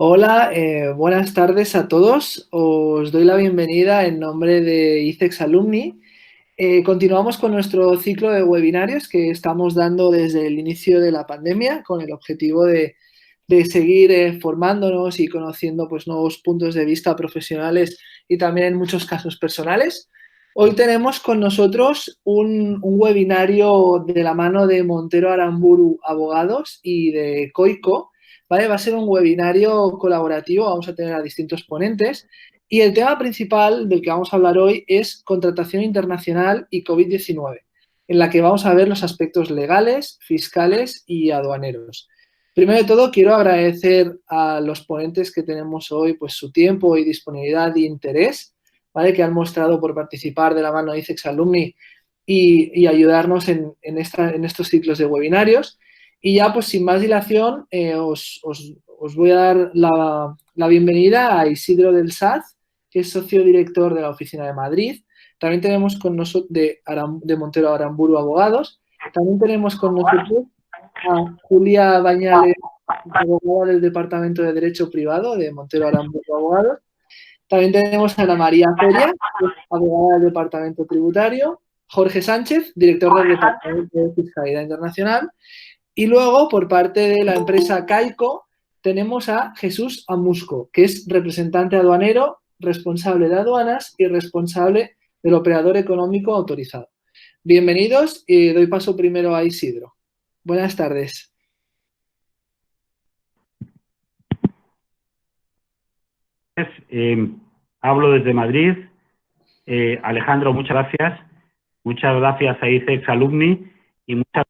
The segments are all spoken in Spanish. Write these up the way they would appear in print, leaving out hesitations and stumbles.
Hola, buenas tardes a todos. Os doy la bienvenida en nombre de ICEX Alumni. Continuamos con nuestro ciclo de webinarios que estamos dando desde el inicio de la pandemia con el objetivo de seguir formándonos y conociendo pues, nuevos puntos de vista profesionales y también en muchos casos personales. Hoy tenemos con nosotros un webinario de la mano de Montero Aramburu Abogados y de COICO. ¿Vale? Va a ser un webinario colaborativo, vamos a tener a distintos ponentes y el tema principal del que vamos a hablar hoy es contratación internacional y COVID-19, en la que vamos a ver los aspectos legales, fiscales y aduaneros. Primero de todo, quiero agradecer a los ponentes que tenemos hoy pues, su tiempo y disponibilidad y interés, ¿vale? Que han mostrado por participar de la mano de ICEX Alumni y ayudarnos en estos ciclos de webinarios. Y ya, pues sin más dilación, os voy a dar la bienvenida a Isidro del Saz, que es socio director de la Oficina de Madrid. También tenemos con nosotros de Montero Aramburu Abogados. También tenemos con nosotros a Julia Bañales, abogada del Departamento de Derecho Privado de Montero Aramburu Abogados. También tenemos a Ana María Feria, que es abogada del Departamento Tributario. Jorge Sánchez, director del Departamento de Fiscalidad Internacional. Y luego, por parte de la empresa Caico, tenemos a Jesús Amusco, que es representante aduanero, responsable de aduanas y responsable del operador económico autorizado. Bienvenidos y doy paso primero a Isidro. Buenas tardes. Hablo desde Madrid. Alejandro, muchas gracias. Muchas gracias a ICEX Alumni y muchas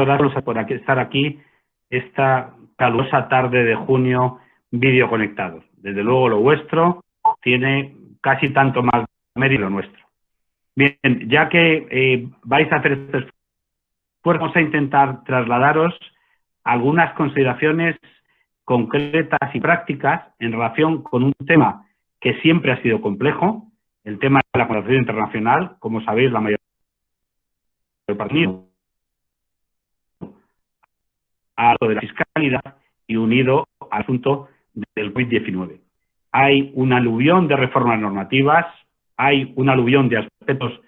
gracias por estar aquí esta calurosa tarde de junio videoconectados. Desde luego lo vuestro tiene casi tanto más mérito que lo nuestro. Bien, ya que vais a hacer este esfuerzo, vamos a intentar trasladaros algunas consideraciones concretas y prácticas en relación con un tema que siempre ha sido complejo, el tema de la contratación internacional. Como sabéis, la mayoría del partido a lo de la fiscalidad y unido al asunto del COVID-19. Hay un aluvión de reformas normativas, hay un aluvión de aspectos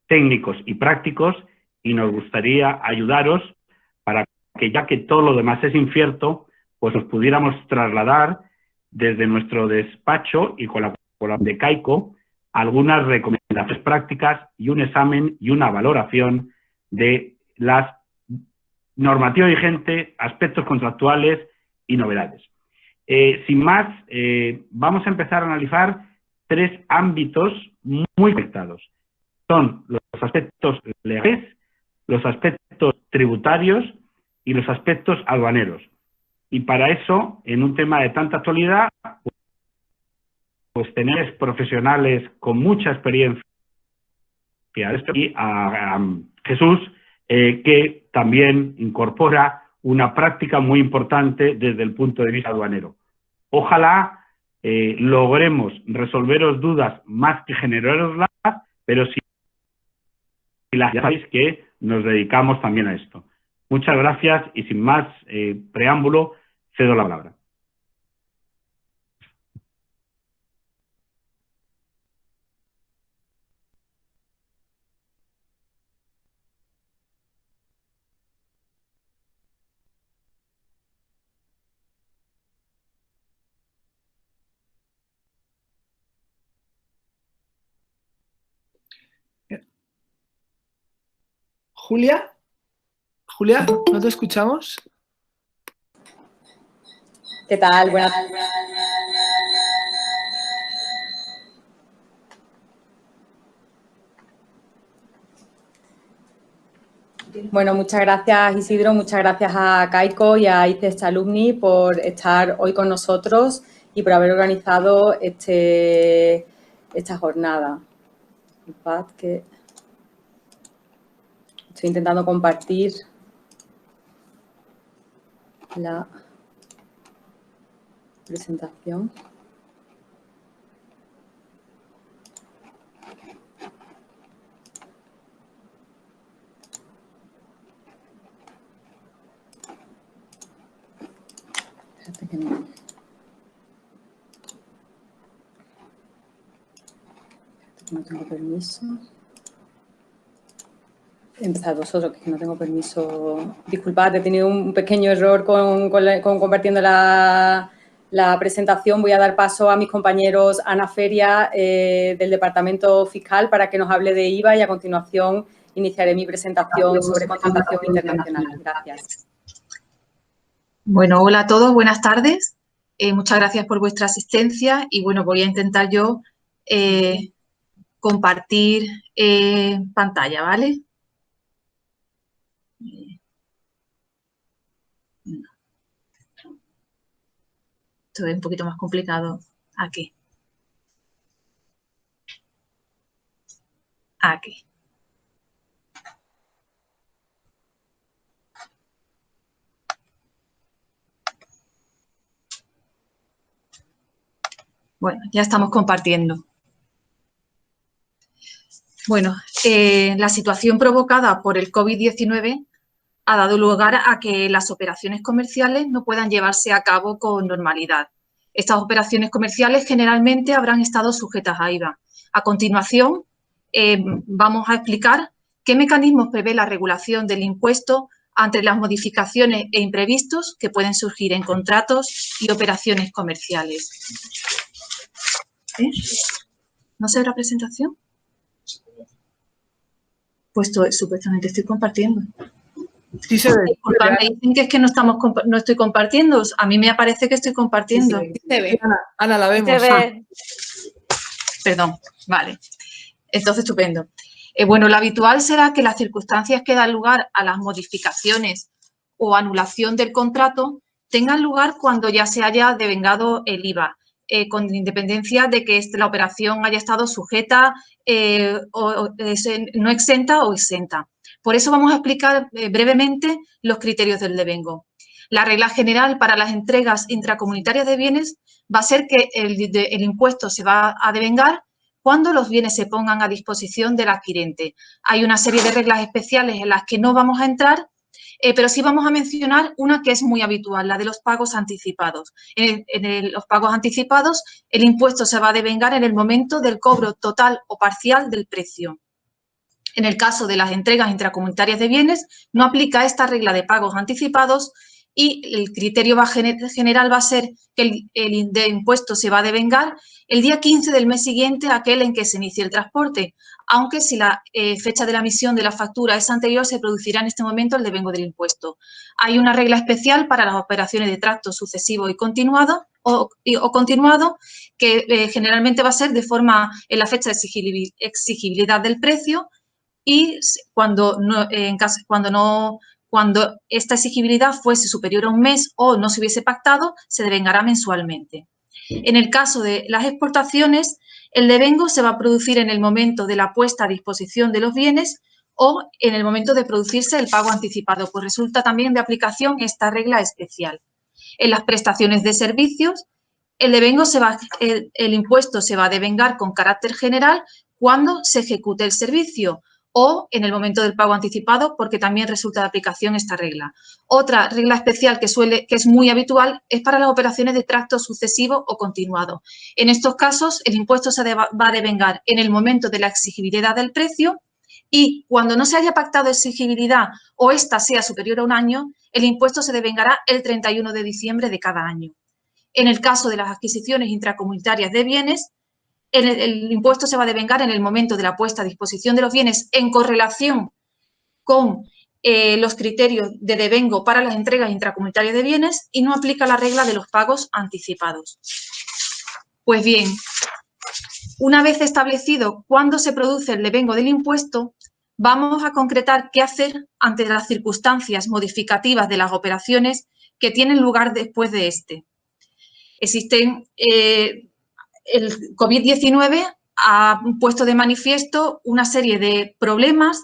técnicos y prácticos y nos gustaría ayudaros para que, ya que todo lo demás es incierto, pues nos pudiéramos trasladar desde nuestro despacho y con la colaboración de Caico algunas recomendaciones prácticas y un examen y una valoración de las normativa vigente, aspectos contractuales y novedades. Sin más, vamos a empezar a analizar tres ámbitos muy conectados. Son los aspectos legales, los aspectos tributarios y los aspectos aduaneros. Y para eso, en un tema de tanta actualidad, pues tenéis profesionales con mucha experiencia y a Jesús, que también incorpora una práctica muy importante desde el punto de vista aduanero. Ojalá logremos resolveros dudas más que generaroslas, pero si ya sabéis que nos dedicamos también a esto. Muchas gracias y sin más preámbulo, cedo la palabra. Julia, ¿no te escuchamos? ¿Qué tal? Buenas. Bueno, muchas gracias Isidro, muchas gracias a Caico y a ICEX Alumni por estar hoy con nosotros y por haber organizado esta jornada. Que estoy intentando compartir la presentación. Espérate. No tengo permiso. Empezad vosotros, que no tengo permiso. Disculpad, he tenido un pequeño error con compartiendo la presentación. Voy a dar paso a mis compañeros Ana Feria, del Departamento Fiscal, para que nos hable de IVA, y a continuación iniciaré mi presentación sobre contratación internacional. Gracias. Bueno, hola a todos, buenas tardes. Muchas gracias por vuestra asistencia y, bueno, voy a intentar yo compartir pantalla, ¿vale? Esto es un poquito más complicado. Aquí. Aquí. Bueno, ya estamos compartiendo. Bueno, la situación provocada por el COVID-19 ha dado lugar a que las operaciones comerciales no puedan llevarse a cabo con normalidad. Estas operaciones comerciales generalmente habrán estado sujetas a IVA. A continuación, vamos a explicar qué mecanismos prevé la regulación del impuesto ante las modificaciones e imprevistos que pueden surgir en contratos y operaciones comerciales. ¿No se ve la presentación? Pues supuestamente estoy compartiendo. Sí se ve. Disculpa, me dicen que es que no estoy compartiendo. A mí me parece que estoy compartiendo. Sí se ve. Ana, la vemos. Perdón, vale. Entonces, estupendo. Bueno, lo habitual será que las circunstancias que dan lugar a las modificaciones o anulación del contrato tengan lugar cuando ya se haya devengado el IVA, con independencia de que la operación haya estado sujeta no exenta o exenta. Por eso vamos a explicar brevemente los criterios del devengo. La regla general para las entregas intracomunitarias de bienes va a ser que el impuesto se va a devengar cuando los bienes se pongan a disposición del adquirente. Hay una serie de reglas especiales en las que no vamos a entrar, pero sí vamos a mencionar una que es muy habitual, la de los pagos anticipados. En los pagos anticipados, el impuesto se va a devengar en el momento del cobro total o parcial del precio. En el caso de las entregas intracomunitarias de bienes, no aplica esta regla de pagos anticipados y el criterio general va a ser que el impuesto se va a devengar el día 15 del mes siguiente a aquel en que se inicie el transporte, aunque si la fecha de la emisión de la factura es anterior, se producirá en este momento el devengo del impuesto. Hay una regla especial para las operaciones de tracto sucesivo y continuado, que generalmente va a ser de forma en la fecha de exigibilidad del precio, y cuando esta exigibilidad fuese superior a un mes o no se hubiese pactado, se devengará mensualmente. En el caso de las exportaciones, el devengo se va a producir en el momento de la puesta a disposición de los bienes o en el momento de producirse el pago anticipado, pues resulta también de aplicación esta regla especial. En las prestaciones de servicios, el impuesto se va a devengar con carácter general cuando se ejecute el servicio o en el momento del pago anticipado, porque también resulta de aplicación esta regla. Otra regla especial que es muy habitual es para las operaciones de tracto sucesivo o continuado. En estos casos, el impuesto se va a devengar en el momento de la exigibilidad del precio y cuando no se haya pactado exigibilidad o ésta sea superior a un año, el impuesto se devengará el 31 de diciembre de cada año. En el caso de las adquisiciones intracomunitarias de bienes, el impuesto se va a devengar en el momento de la puesta a disposición de los bienes en correlación con los criterios de devengo para las entregas intracomunitarias de bienes y no aplica la regla de los pagos anticipados. Pues bien, una vez establecido cuándo se produce el devengo del impuesto, vamos a concretar qué hacer ante las circunstancias modificativas de las operaciones que tienen lugar después de este. El COVID-19 ha puesto de manifiesto una serie de problemas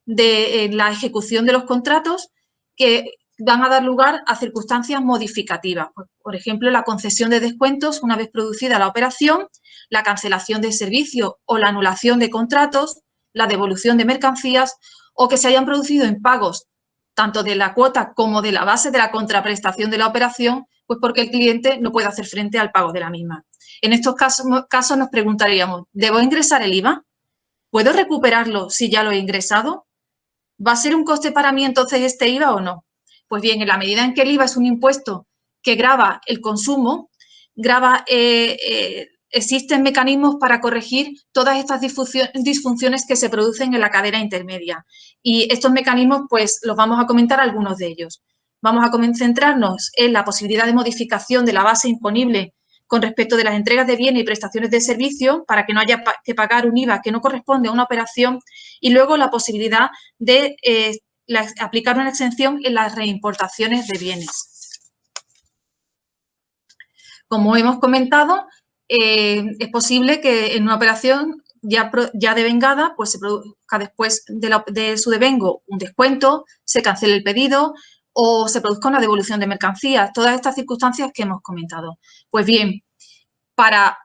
de la ejecución de los contratos que van a dar lugar a circunstancias modificativas. Por ejemplo, la concesión de descuentos una vez producida la operación, la cancelación de servicio o la anulación de contratos, la devolución de mercancías o que se hayan producido impagos tanto de la cuota como de la base de la contraprestación de la operación Pues porque el cliente no puede hacer frente al pago de la misma. En estos casos nos preguntaríamos, ¿debo ingresar el IVA? ¿Puedo recuperarlo si ya lo he ingresado? ¿Va a ser un coste para mí entonces este IVA o no? Pues bien, en la medida en que el IVA es un impuesto que grava el consumo, existen mecanismos para corregir todas estas disfunciones que se producen en la cadena intermedia. Y estos mecanismos, pues, los vamos a comentar algunos de ellos. Vamos a concentrarnos en la posibilidad de modificación de la base imponible con respecto de las entregas de bienes y prestaciones de servicio para que no haya que pagar un IVA que no corresponde a una operación, y luego la posibilidad de aplicar una exención en las reimportaciones de bienes. Como hemos comentado, es posible que en una operación ya devengada, pues se produzca después de su devengo un descuento, se cancele el pedido o se produzca una devolución de mercancías, todas estas circunstancias que hemos comentado. Pues bien, para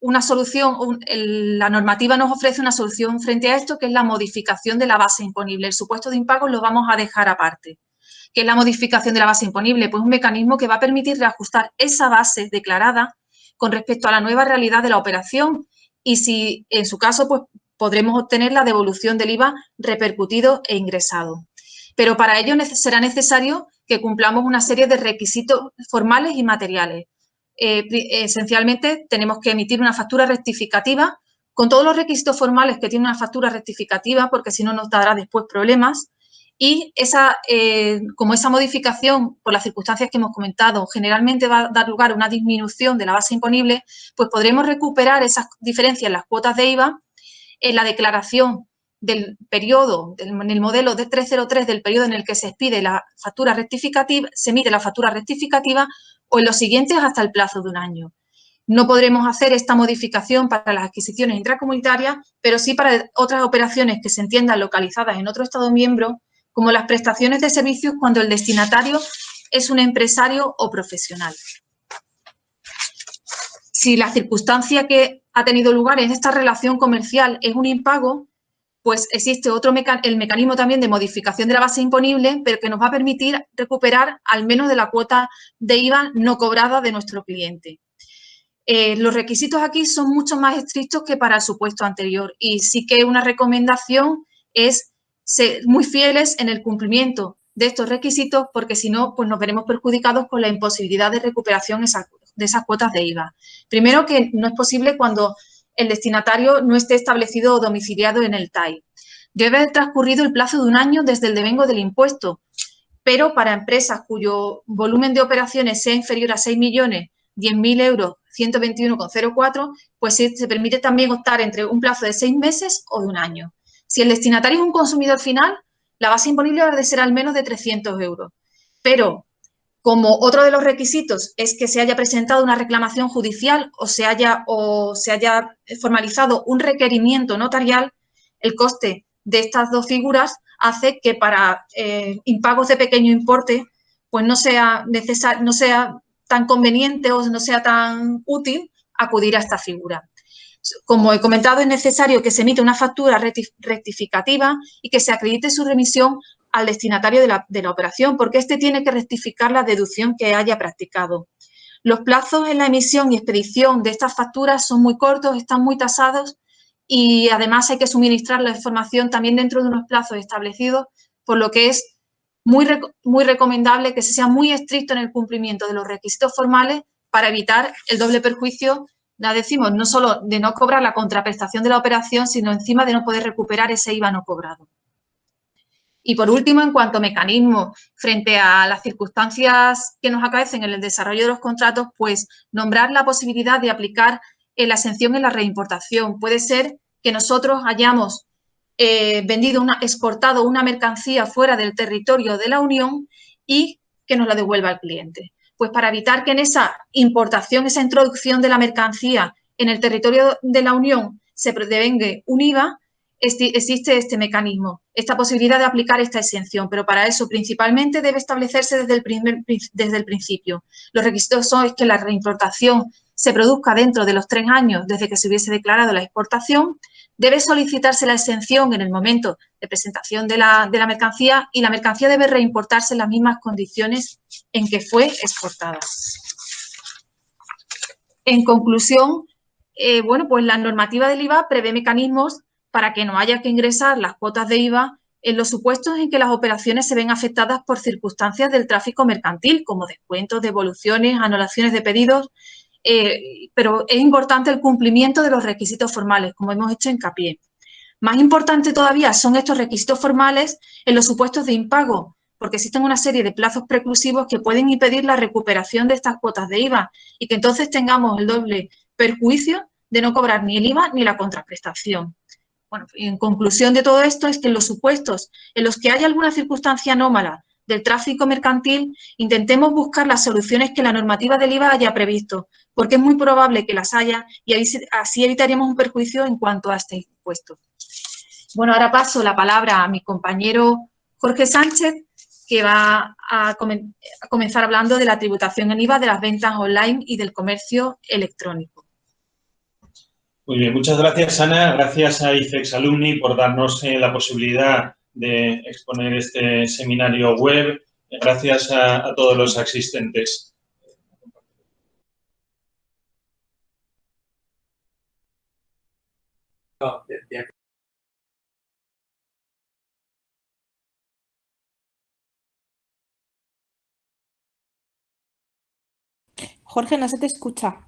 una solución, la normativa nos ofrece una solución frente a esto, que es la modificación de la base imponible. El supuesto de impago lo vamos a dejar aparte. ¿Qué es la modificación de la base imponible? Pues un mecanismo que va a permitir reajustar esa base declarada con respecto a la nueva realidad de la operación, y si en su caso pues podremos obtener la devolución del IVA repercutido e ingresado. Pero para ello será necesario que cumplamos una serie de requisitos formales y materiales. Esencialmente tenemos que emitir una factura rectificativa con todos los requisitos formales que tiene una factura rectificativa, porque si no nos dará después problemas. Y como esa modificación, por las circunstancias que hemos comentado, generalmente va a dar lugar a una disminución de la base imponible, pues podremos recuperar esas diferencias en las cuotas de IVA en la declaración del periodo, en el modelo de 303 del periodo en el que se expide la factura rectificativa, se emite la factura rectificativa, o en los siguientes hasta el plazo de un año. No podremos hacer esta modificación para las adquisiciones intracomunitarias, pero sí para otras operaciones que se entiendan localizadas en otro Estado miembro, como las prestaciones de servicios cuando el destinatario es un empresario o profesional. Si la circunstancia que ha tenido lugar en esta relación comercial es un impago, pues existe el mecanismo también de modificación de la base imponible, pero que nos va a permitir recuperar al menos de la cuota de IVA no cobrada de nuestro cliente. Los requisitos aquí son mucho más estrictos que para el supuesto anterior, y sí que una recomendación es ser muy fieles en el cumplimiento de estos requisitos, porque si no, pues nos veremos perjudicados con la imposibilidad de recuperación de esas cuotas de IVA. Primero, que no es posible cuando el destinatario no esté establecido o domiciliado en el TAI. Debe haber transcurrido el plazo de un año desde el devengo del impuesto, pero para empresas cuyo volumen de operaciones sea inferior a 6 millones, 10.000 euros, 121,04, pues se permite también optar entre un plazo de 6 meses o de un año. Si el destinatario es un consumidor final, la base imponible ha de ser al menos de 300 euros. Pero, como otro de los requisitos es que se haya presentado una reclamación judicial o se haya formalizado un requerimiento notarial, el coste de estas dos figuras hace que para impagos de pequeño importe pues no sea tan conveniente o no sea tan útil acudir a esta figura. Como he comentado, es necesario que se emita una factura rectificativa y que se acredite su remisión al destinatario de la operación, porque éste tiene que rectificar la deducción que haya practicado. Los plazos en la emisión y expedición de estas facturas son muy cortos, están muy tasados, y además hay que suministrar la información también dentro de unos plazos establecidos, por lo que es muy recomendable que se sea muy estricto en el cumplimiento de los requisitos formales para evitar el doble perjuicio, no solo de no cobrar la contraprestación de la operación, sino encima de no poder recuperar ese IVA no cobrado. Y por último, en cuanto a mecanismos frente a las circunstancias que nos acaecen en el desarrollo de los contratos, pues nombrar la posibilidad de aplicar la exención en la reimportación. Puede ser que nosotros hayamos exportado una mercancía fuera del territorio de la Unión y que nos la devuelva el cliente. Pues para evitar que en esa importación, esa introducción de la mercancía en el territorio de la Unión se devengue un IVA, existe este mecanismo, esta posibilidad de aplicar esta exención, pero para eso principalmente debe establecerse desde el principio. Los requisitos son que la reimportación se produzca dentro de los 3 años desde que se hubiese declarado la exportación, Debe solicitarse la exención en el momento de presentación de la mercancía y la mercancía debe reimportarse en las mismas condiciones en que fue exportada. En conclusión, pues la normativa del IVA prevé mecanismos para que no haya que ingresar las cuotas de IVA en los supuestos en que las operaciones se ven afectadas por circunstancias del tráfico mercantil, como descuentos, devoluciones, anulaciones de pedidos, pero es importante el cumplimiento de los requisitos formales, como hemos hecho hincapié. Más importante todavía son estos requisitos formales en los supuestos de impago, porque existen una serie de plazos preclusivos que pueden impedir la recuperación de estas cuotas de IVA y que entonces tengamos el doble perjuicio de no cobrar ni el IVA ni la contraprestación. Bueno, en conclusión de todo esto es que en los supuestos en los que haya alguna circunstancia anómala del tráfico mercantil, intentemos buscar las soluciones que la normativa del IVA haya previsto, porque es muy probable que las haya y así evitaríamos un perjuicio en cuanto a este impuesto. Bueno, ahora paso la palabra a mi compañero Jorge Sánchez, que va a comenzar hablando de la tributación en IVA de las ventas online y del comercio electrónico. Muy bien, muchas gracias, Ana. Gracias a ICEX Alumni por darnos la posibilidad de exponer este seminario web. Gracias a todos los asistentes. Jorge, no se te escucha.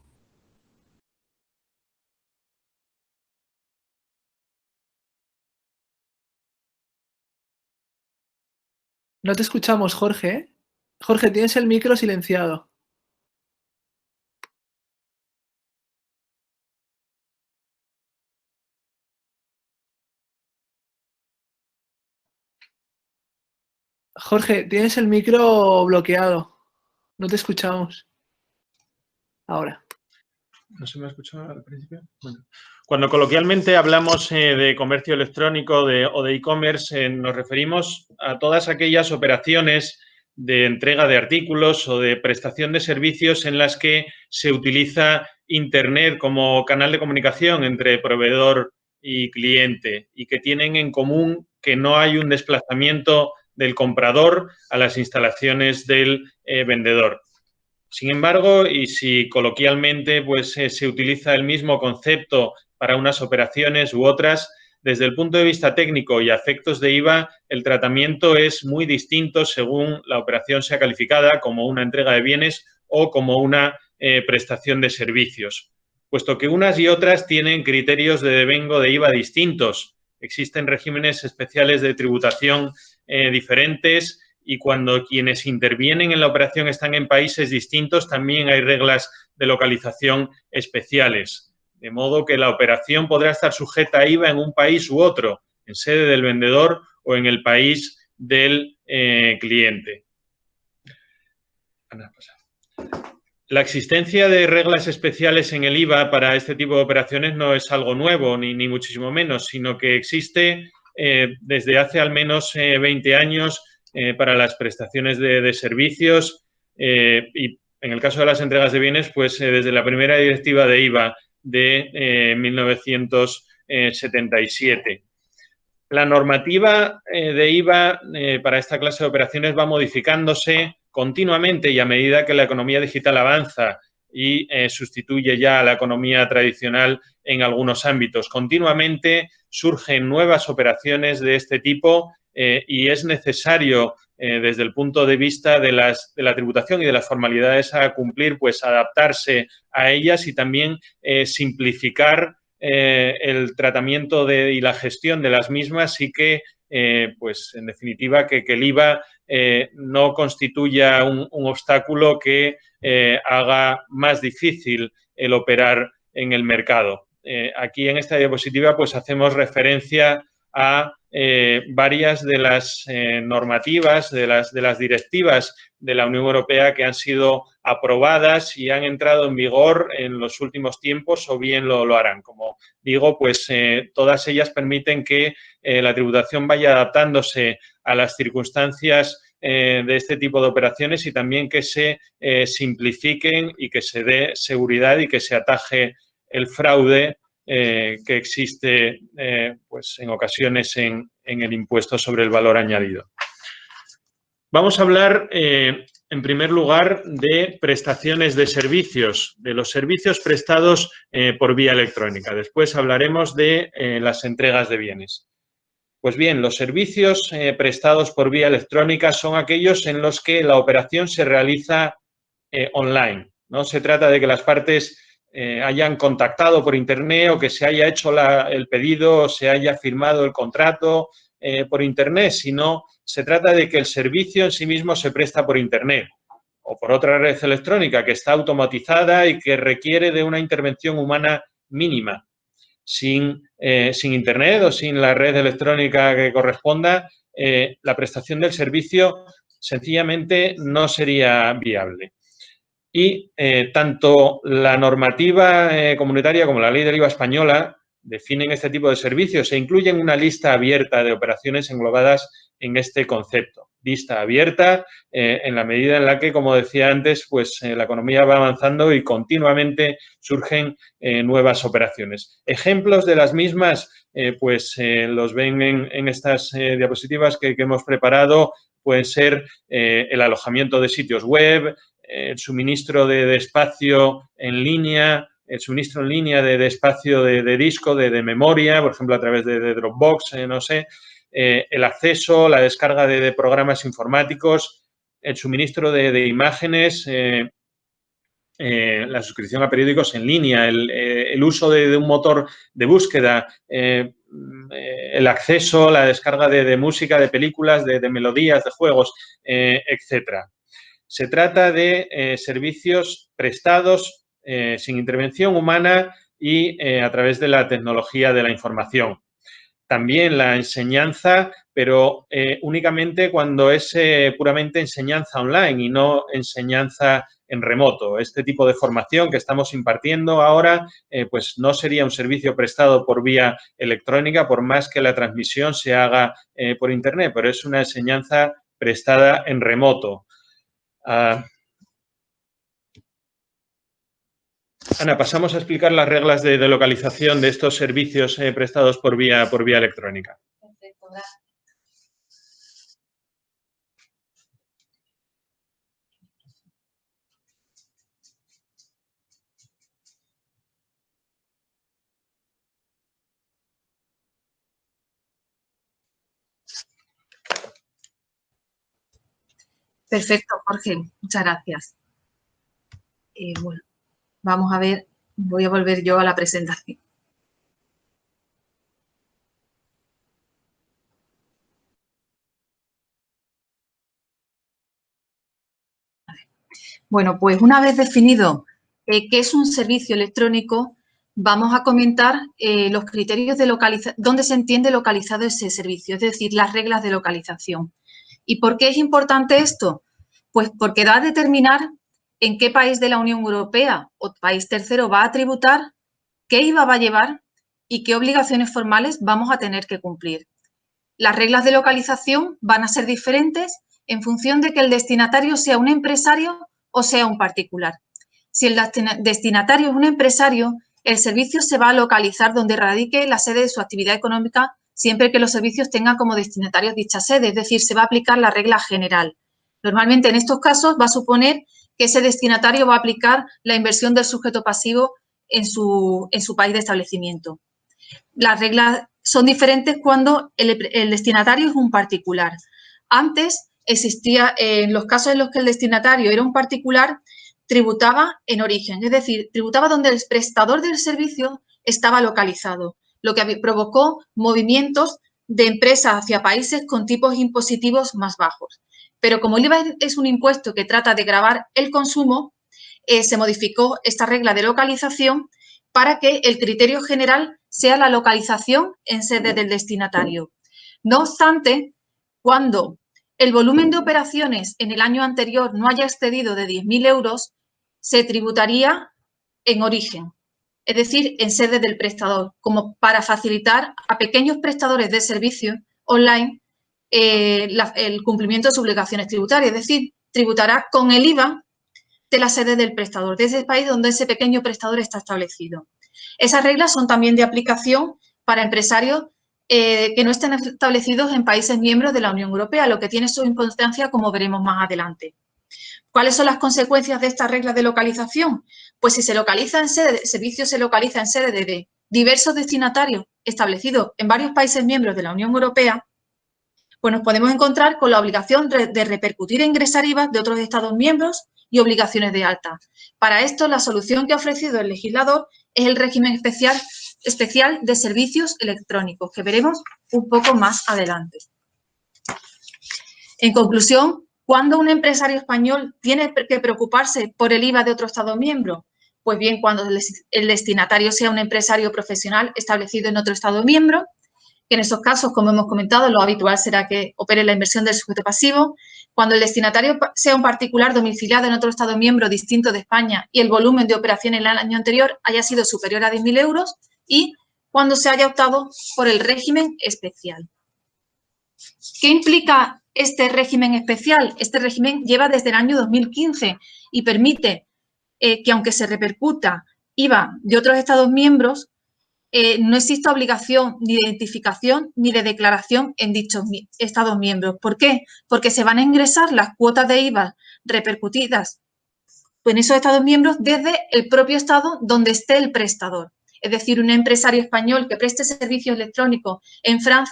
No te escuchamos, Jorge. Jorge, tienes el micro silenciado. Jorge, tienes el micro bloqueado. No te escuchamos. Ahora. ¿No se me ha escuchado al principio? Bueno. Cuando coloquialmente hablamos de comercio electrónico o de e-commerce, nos referimos a todas aquellas operaciones de entrega de artículos o de prestación de servicios en las que se utiliza Internet como canal de comunicación entre proveedor y cliente y que tienen en común que no hay un desplazamiento del comprador a las instalaciones del vendedor. Sin embargo, y si coloquialmente pues, se utiliza el mismo concepto para unas operaciones u otras, desde el punto de vista técnico y a efectos de IVA, el tratamiento es muy distinto según la operación sea calificada como una entrega de bienes o como una prestación de servicios, puesto que unas y otras tienen criterios de devengo de IVA distintos. Existen regímenes especiales de tributación diferentes y cuando quienes intervienen en la operación están en países distintos, también hay reglas de localización especiales. De modo que la operación podrá estar sujeta a IVA en un país u otro, en sede del vendedor o en el país del cliente. La existencia de reglas especiales en el IVA para este tipo de operaciones no es algo nuevo, ni muchísimo menos, sino que existe desde hace al menos 20 años para las prestaciones de servicios y en el caso de las entregas de bienes, pues desde la primera directiva de IVA de 1977. La normativa de IVA para esta clase de operaciones va modificándose continuamente y a medida que la economía digital avanza y sustituye ya a la economía tradicional en algunos ámbitos. Continuamente surgen nuevas operaciones de este tipo y es necesario, desde el punto de vista de la tributación y de las formalidades a cumplir, pues adaptarse a ellas y también simplificar el tratamiento y la gestión de las mismas y que, pues, en definitiva, que el IVA no constituya un obstáculo que haga más difícil el operar en el mercado. Aquí en esta diapositiva pues hacemos referencia a varias de las normativas, de las directivas de la Unión Europea que han sido aprobadas y han entrado en vigor en los últimos tiempos o bien lo harán. Como digo, pues todas ellas permiten que la tributación vaya adaptándose a las circunstancias de este tipo de operaciones y también que se simplifiquen y que se dé seguridad y que se ataje el fraude que existe pues en ocasiones en el impuesto sobre el valor añadido. Vamos a hablar, en primer lugar, de prestaciones de servicios, de los servicios prestados por vía electrónica. Después hablaremos de las entregas de bienes. Pues bien, los servicios prestados por vía electrónica son aquellos en los que la operación se realiza online. No se trata de que las partes hayan contactado por Internet o que se haya hecho el pedido o se haya firmado el contrato por Internet, sino se trata de que el servicio en sí mismo se presta por Internet o por otra red electrónica que está automatizada y que requiere de una intervención humana mínima. Sin Internet o sin la red electrónica que corresponda, la prestación del servicio sencillamente no sería viable. Y tanto la normativa comunitaria como la ley del IVA española definen este tipo de servicios e incluyen una lista abierta de operaciones englobadas en este concepto. Lista abierta en la medida en la que, como decía antes, pues la economía va avanzando y continuamente surgen nuevas operaciones. Ejemplos de las mismas, los ven en estas diapositivas que hemos preparado. Pueden ser el alojamiento de sitios web, el suministro de espacio en línea, el suministro en línea de espacio de disco, de memoria, por ejemplo, a través de Dropbox, no sé, el acceso, la descarga de programas informáticos, el suministro de imágenes, la suscripción a periódicos en línea, el uso de un motor de búsqueda, el acceso, la descarga de música, de películas, de melodías, de juegos, etcétera. Se trata de servicios prestados sin intervención humana y a través de la tecnología de la información. También la enseñanza, pero únicamente cuando es puramente enseñanza online y no enseñanza en remoto. Este tipo de formación que estamos impartiendo ahora, pues no sería un servicio prestado por vía electrónica, por más que la transmisión se haga por Internet, pero es una enseñanza prestada en remoto. Ana, pasamos a explicar las reglas de localización de estos servicios prestados por vía electrónica. Perfecto, gracias. Perfecto, Jorge, muchas gracias. Bueno, vamos a ver, voy a volver yo a la presentación. Bueno, pues una vez definido qué es un servicio electrónico, vamos a comentar los criterios de dónde se entiende localizado ese servicio, es decir, las reglas de localización. ¿Y por qué es importante esto? Pues porque va a determinar en qué país de la Unión Europea o país tercero va a tributar, qué IVA va a llevar y qué obligaciones formales vamos a tener que cumplir. Las reglas de localización van a ser diferentes en función de que el destinatario sea un empresario o sea un particular. Si el destinatario es un empresario, el servicio se va a localizar donde radique la sede de su actividad económica, siempre que los servicios tengan como destinatarios dicha sede, es decir, se va a aplicar la regla general. Normalmente en estos casos va a suponer que ese destinatario va a aplicar la inversión del sujeto pasivo en su país de establecimiento. Las reglas son diferentes cuando el destinatario es un particular. Antes existía, en los casos en los que el destinatario era un particular, tributaba en origen, es decir, tributaba donde el prestador del servicio estaba localizado, lo que provocó movimientos de empresas hacia países con tipos impositivos más bajos. Pero como el IVA es un impuesto que trata de gravar el consumo, se modificó esta regla de localización para que el criterio general sea la localización en sede del destinatario. No obstante, cuando el volumen de operaciones en el año anterior no haya excedido de 10.000 euros, se tributaría en origen, es decir, en sede del prestador, como para facilitar a pequeños prestadores de servicios online el cumplimiento de sus obligaciones tributarias, es decir, tributará con el IVA de la sede del prestador, de ese país donde ese pequeño prestador está establecido. Esas reglas son también de aplicación para empresarios que no estén establecidos en países miembros de la Unión Europea, lo que tiene su importancia, como veremos más adelante. ¿Cuáles son las consecuencias de estas reglas de localización? Pues si se localiza en sede, el servicio se localiza en sede de diversos destinatarios establecidos en varios países miembros de la Unión Europea, pues nos podemos encontrar con la obligación de repercutir e ingresar IVA de otros Estados miembros y obligaciones de alta. Para esto, la solución que ha ofrecido el legislador es el régimen especial de servicios electrónicos, que veremos un poco más adelante. En conclusión, ¿cuándo un empresario español tiene que preocuparse por el IVA de otro Estado miembro? Pues bien, cuando el destinatario sea un empresario profesional establecido en otro Estado miembro, que en esos casos, como hemos comentado, lo habitual será que opere la inversión del sujeto pasivo. Cuando el destinatario sea un particular domiciliado en otro Estado miembro distinto de España y el volumen de operación en el año anterior haya sido superior a 10.000 euros, y cuando se haya optado por el régimen especial. ¿Qué implica este régimen especial? Este régimen lleva desde el año 2015 y permite que, aunque se repercuta IVA de otros Estados miembros, no exista obligación ni de identificación ni de declaración en dichos Estados miembros. ¿Por qué? Porque se van a ingresar las cuotas de IVA repercutidas en esos Estados miembros desde el propio Estado donde esté el prestador. Es decir, un empresario español que preste servicios electrónicos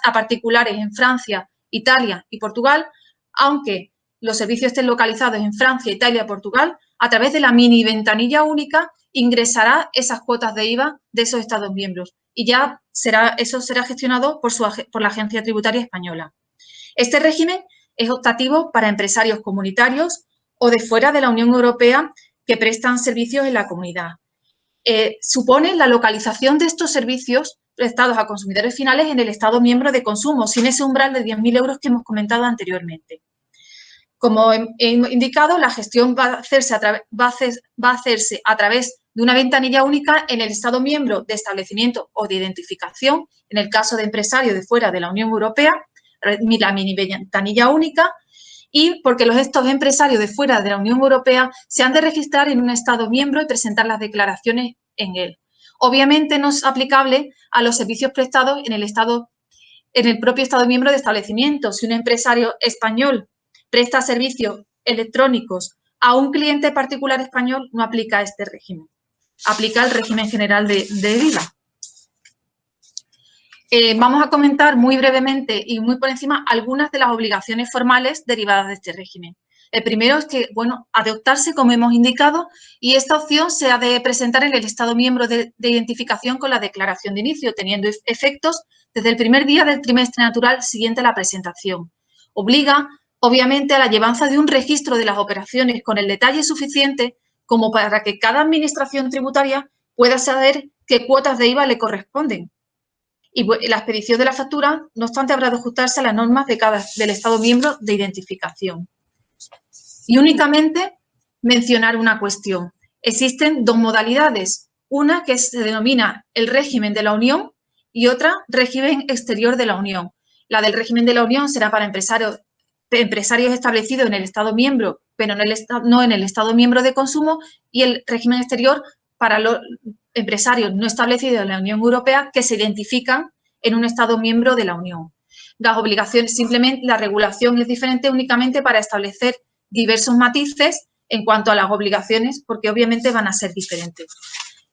a particulares en Francia, Italia y Portugal, aunque los servicios estén localizados en Francia, Italia y Portugal, a través de la mini ventanilla única ingresará esas cuotas de IVA de esos Estados miembros y ya eso será gestionado por la Agencia Tributaria Española. Este régimen es optativo para empresarios comunitarios o de fuera de la Unión Europea que prestan servicios en la comunidad. Supone la localización de estos servicios prestados a consumidores finales en el Estado miembro de consumo, sin ese umbral de 10.000 euros que hemos comentado anteriormente. Como he indicado, la gestión va a hacerse a través de una ventanilla única en el Estado miembro de establecimiento o de identificación, en el caso de empresarios de fuera de la Unión Europea, la mini ventanilla única, y porque estos empresarios de fuera de la Unión Europea se han de registrar en un Estado miembro y presentar las declaraciones en él. Obviamente no es aplicable a los servicios prestados en el propio Estado miembro de establecimiento. Si un empresario español presta servicios electrónicos a un cliente particular español, no aplica este régimen. Aplica el régimen general de IVA. Vamos a comentar muy brevemente y muy por encima algunas de las obligaciones formales derivadas de este régimen. El primero es que, bueno, ha de optarse, como hemos indicado, y esta opción se ha de presentar en el Estado miembro de identificación con la declaración de inicio, teniendo efectos desde el primer día del trimestre natural siguiente a la presentación. Obliga, obviamente, a la llevanza de un registro de las operaciones con el detalle suficiente como para que cada administración tributaria pueda saber qué cuotas de IVA le corresponden. Y la expedición de la factura, no obstante, habrá de ajustarse a las normas del Estado miembro de identificación. Y únicamente mencionar una cuestión. Existen dos modalidades. Una que se denomina el régimen de la Unión y otra régimen exterior de la Unión. La del régimen de la Unión será para empresarios establecidos en el Estado miembro, pero no en el Estado miembro de consumo, y el régimen exterior para los empresarios no establecidos en la Unión Europea que se identifican en un Estado miembro de la Unión. Las obligaciones, simplemente la regulación es diferente únicamente para establecer diversos matices en cuanto a las obligaciones, porque obviamente van a ser diferentes.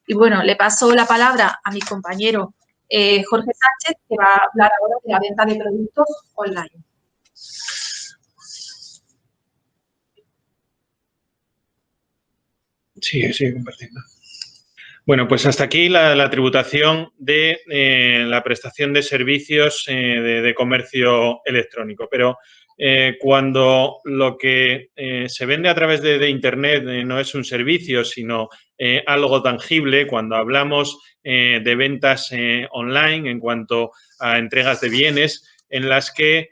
Y bueno, le paso la palabra a mi compañero Jorge Sánchez, que va a hablar ahora de la venta de productos online. Sigue compartiendo. Bueno, pues hasta aquí la tributación de la prestación de servicios de comercio electrónico. Pero cuando lo que se vende a través de Internet no es un servicio, sino algo tangible, cuando hablamos de ventas online en cuanto a entregas de bienes, en las que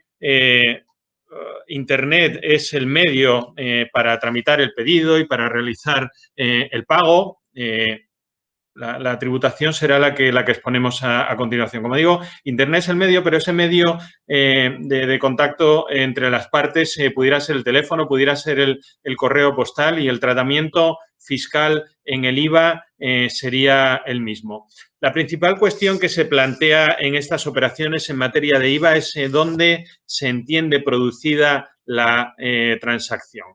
Internet es el medio para tramitar el pedido y para realizar el pago, la tributación será la que exponemos a continuación. Como digo, Internet es el medio, pero ese medio de contacto entre las partes pudiera ser el teléfono, pudiera ser el correo postal, y el tratamiento fiscal en el IVA sería el mismo. La principal cuestión que se plantea en estas operaciones en materia de IVA es dónde se entiende producida la transacción.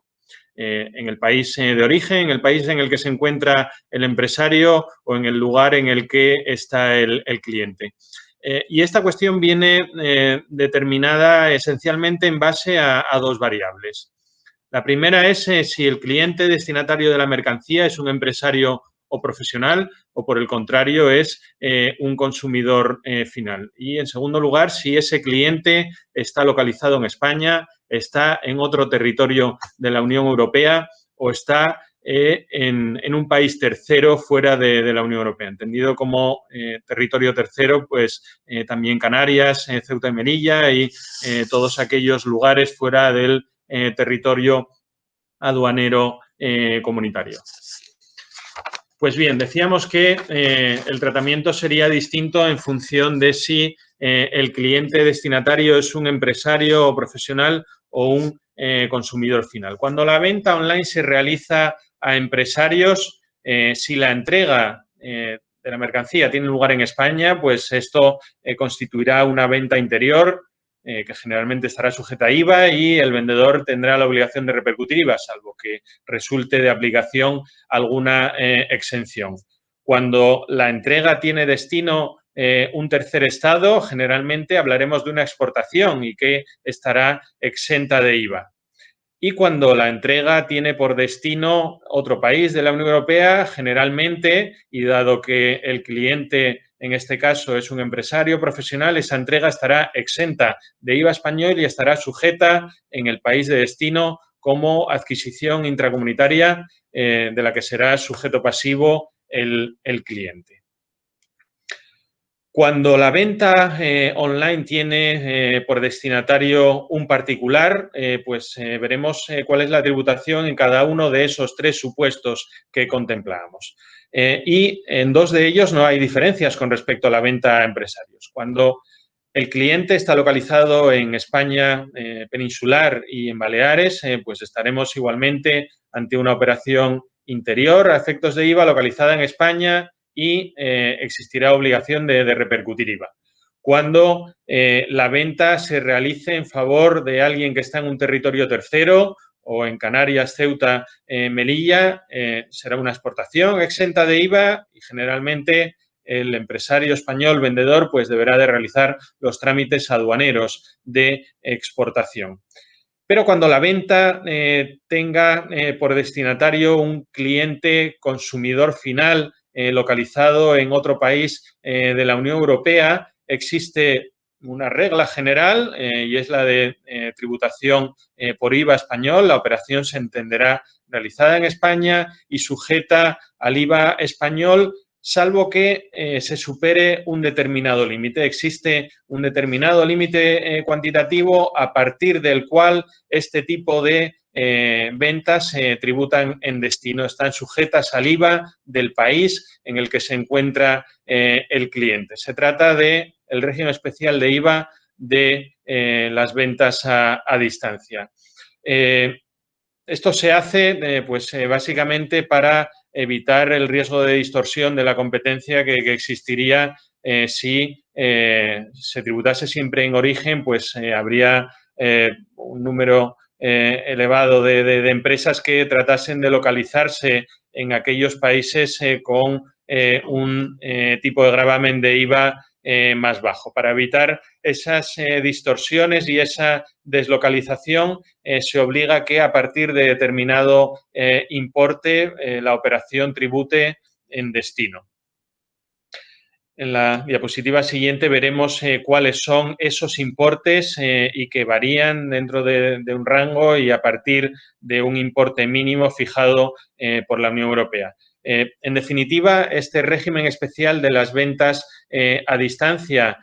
En el país de origen, en el país en el que se encuentra el empresario o en el lugar en el que está el cliente. Y esta cuestión viene determinada esencialmente en base a dos variables. La primera es si el cliente destinatario de la mercancía es un empresario o profesional, o por el contrario es un consumidor final. Y en segundo lugar, si ese cliente está localizado en España, está en otro territorio de la Unión Europea o está en un país tercero fuera de la Unión Europea. Entendido como territorio tercero, pues también Canarias, Ceuta y Melilla y todos aquellos lugares fuera del territorio aduanero comunitario. Pues bien, decíamos que el tratamiento sería distinto en función de si el cliente destinatario es un empresario o profesional o un consumidor final. Cuando la venta online se realiza a empresarios, si la entrega de la mercancía tiene lugar en España, pues esto constituirá una venta interior que generalmente estará sujeta a IVA, y el vendedor tendrá la obligación de repercutir IVA, salvo que resulte de aplicación alguna exención. Cuando la entrega tiene destino un tercer estado, generalmente hablaremos de una exportación y que estará exenta de IVA. Y cuando la entrega tiene por destino otro país de la Unión Europea, generalmente, y dado que el cliente en este caso es un empresario profesional, esa entrega estará exenta de IVA español y estará sujeta en el país de destino como adquisición intracomunitaria de la que será sujeto pasivo el cliente. Cuando la venta online tiene por destinatario un particular, pues veremos cuál es la tributación en cada uno de esos tres supuestos que contemplábamos. Y en dos de ellos no hay diferencias con respecto a la venta a empresarios. Cuando el cliente está localizado en España peninsular y en Baleares, pues estaremos igualmente ante una operación interior a efectos de IVA localizada en España, y existirá obligación de repercutir IVA. Cuando la venta se realice en favor de alguien que está en un territorio tercero, o en Canarias, Ceuta, Melilla, será una exportación exenta de IVA, y generalmente el empresario español vendedor pues deberá de realizar los trámites aduaneros de exportación. Pero cuando la venta tenga por destinatario un cliente consumidor final localizado en otro país de la Unión Europea, existe una regla general y es la de tributación por IVA español. La operación se entenderá realizada en España y sujeta al IVA español, salvo que se supere un determinado límite. Existe un determinado límite cuantitativo a partir del cual este tipo de ventas se tributan en destino, están sujetas al IVA del país en el que se encuentra el cliente. Se trata del régimen especial de IVA de las ventas a distancia. Esto se hace básicamente para evitar el riesgo de distorsión de la competencia que existiría si se tributase siempre en origen, pues habría un número elevado de empresas que tratasen de localizarse en aquellos países con un tipo de gravamen de IVA más bajo. Para evitar esas distorsiones y esa deslocalización, se obliga que a partir de determinado importe la operación tribute en destino. En la diapositiva siguiente veremos cuáles son esos importes y que varían dentro de un rango y a partir de un importe mínimo fijado por la Unión Europea. En definitiva, este régimen especial de las ventas a distancia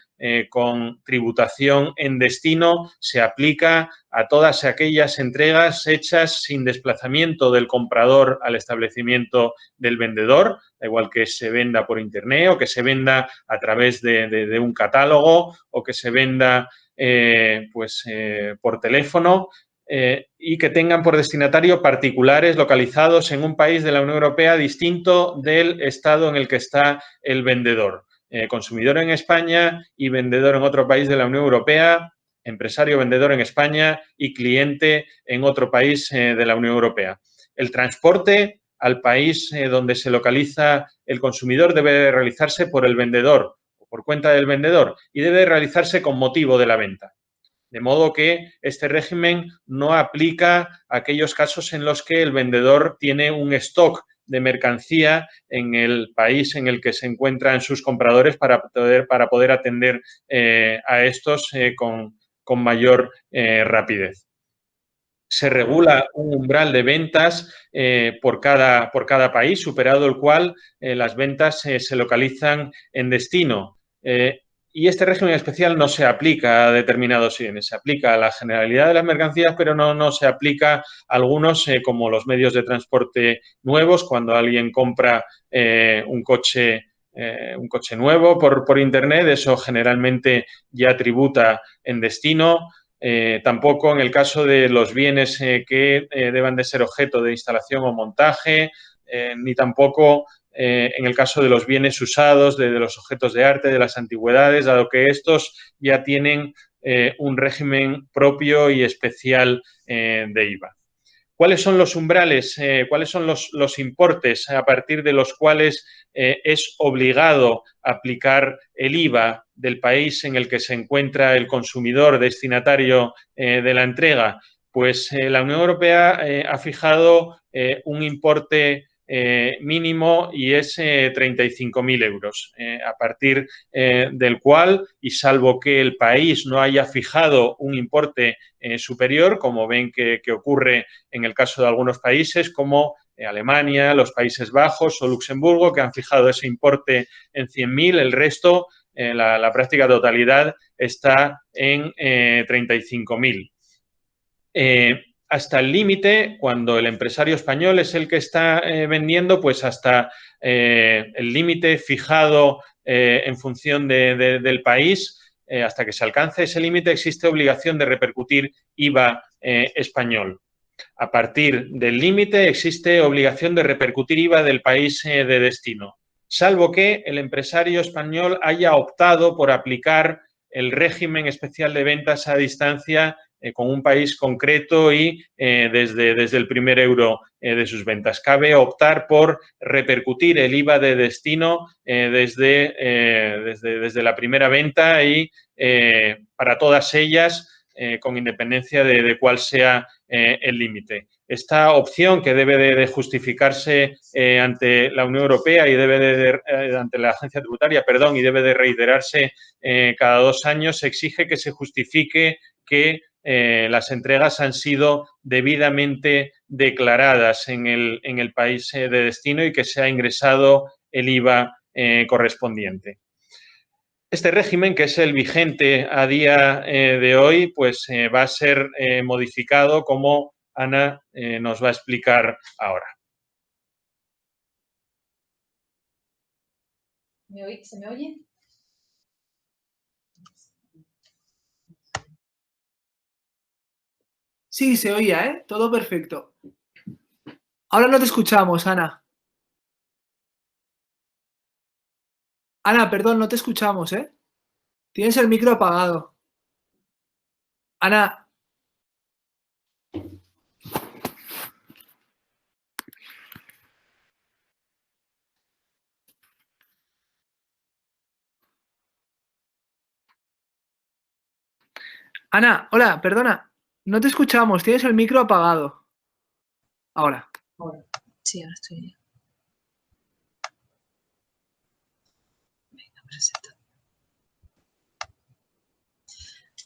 con tributación en destino se aplica a todas aquellas entregas hechas sin desplazamiento del comprador al establecimiento del vendedor, da igual que se venda por internet o que se venda a través de un catálogo o que se venda por teléfono, y que tengan por destinatario particulares localizados en un país de la Unión Europea distinto del estado en el que está el vendedor. Consumidor en España y vendedor en otro país de la Unión Europea, empresario vendedor en España y cliente en otro país de la Unión Europea. El transporte al país donde se localiza el consumidor debe realizarse por el vendedor o por cuenta del vendedor y debe realizarse con motivo de la venta. De modo que este régimen no aplica a aquellos casos en los que el vendedor tiene un stock de mercancía en el país en el que se encuentran sus compradores para poder atender a estos con mayor rapidez. Se regula un umbral de ventas por cada país, superado el cual las ventas se localizan en destino. Y este régimen especial no se aplica a determinados bienes, se aplica a la generalidad de las mercancías, pero no se aplica a algunos, como los medios de transporte nuevos. Cuando alguien compra un coche nuevo por internet, eso generalmente ya tributa en destino. Tampoco en el caso de los bienes que deban de ser objeto de instalación o montaje, ni tampoco en el caso de los bienes usados, de los objetos de arte, de las antigüedades, dado que estos ya tienen un régimen propio y especial de IVA. ¿Cuáles son los umbrales? ¿Cuáles son los importes a partir de los cuales es obligado aplicar el IVA del país en el que se encuentra el consumidor destinatario de la entrega? Pues la Unión Europea ha fijado un importe mínimo y es 35.000 euros, a partir del cual, y salvo que el país no haya fijado un importe superior, como ven que ocurre en el caso de algunos países como Alemania, los Países Bajos o Luxemburgo, que han fijado ese importe en 100.000, el resto, la práctica totalidad, está en 35.000. Hasta el límite, cuando el empresario español es el que está vendiendo, pues hasta el límite fijado en función del país, hasta que se alcance ese límite, existe obligación de repercutir IVA español. A partir del límite existe obligación de repercutir IVA del país de destino, salvo que el empresario español haya optado por aplicar el régimen especial de ventas a distancia con un país concreto y desde el primer euro de sus ventas. Cabe optar por repercutir el IVA de destino desde la primera venta y para todas ellas, con independencia de cuál sea el límite. Esta opción, que debe de justificarse ante la Unión Europea y ante la agencia tributaria, y debe de reiterarse cada 2 años, exige que se justifique que las entregas han sido debidamente declaradas en el país de destino y que se ha ingresado el IVA correspondiente. Este régimen, que es el vigente a día de hoy, pues va a ser modificado, como Ana nos va a explicar ahora. ¿Se me oye? Sí, se oía, ¿eh? Todo perfecto. Ahora no te escuchamos, Ana. Ana, perdón, no te escuchamos, ¿eh? Tienes el micro apagado. Ana. Ana, hola, perdona. No te escuchamos, tienes el micro apagado. Ahora. Sí, ahora estoy. Venga, presenta.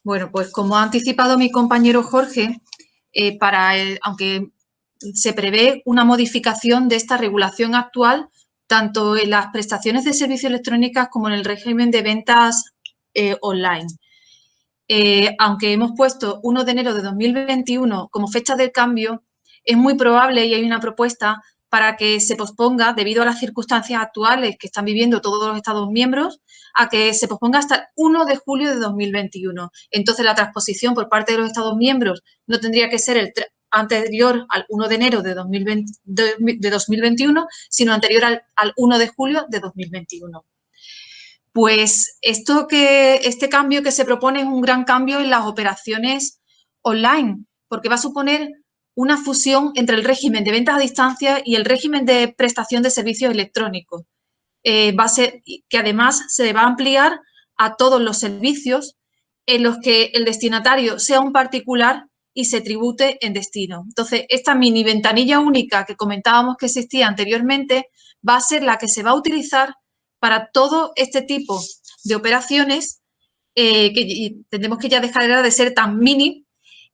Bueno, pues como ha anticipado mi compañero Jorge, aunque se prevé una modificación de esta regulación actual, tanto en las prestaciones de servicios electrónicos como en el régimen de ventas online. Aunque hemos puesto 1 de enero de 2021 como fecha del cambio, es muy probable, y hay una propuesta para que se posponga, debido a las circunstancias actuales que están viviendo todos los Estados miembros, a que se posponga hasta el 1 de julio de 2021. Entonces, la transposición por parte de los Estados miembros no tendría que ser anterior al 1 de enero de 2021, sino anterior al 1 de julio de 2021. Pues este cambio que se propone es un gran cambio en las operaciones online, porque va a suponer una fusión entre el régimen de ventas a distancia y el régimen de prestación de servicios electrónicos. Va a ser que además se va a ampliar a todos los servicios en los que el destinatario sea un particular y se tribute en destino. Entonces, esta mini ventanilla única que comentábamos que existía anteriormente va a ser la que se va a utilizar para todo este tipo de operaciones que tendremos que ya dejar de ser tan mini,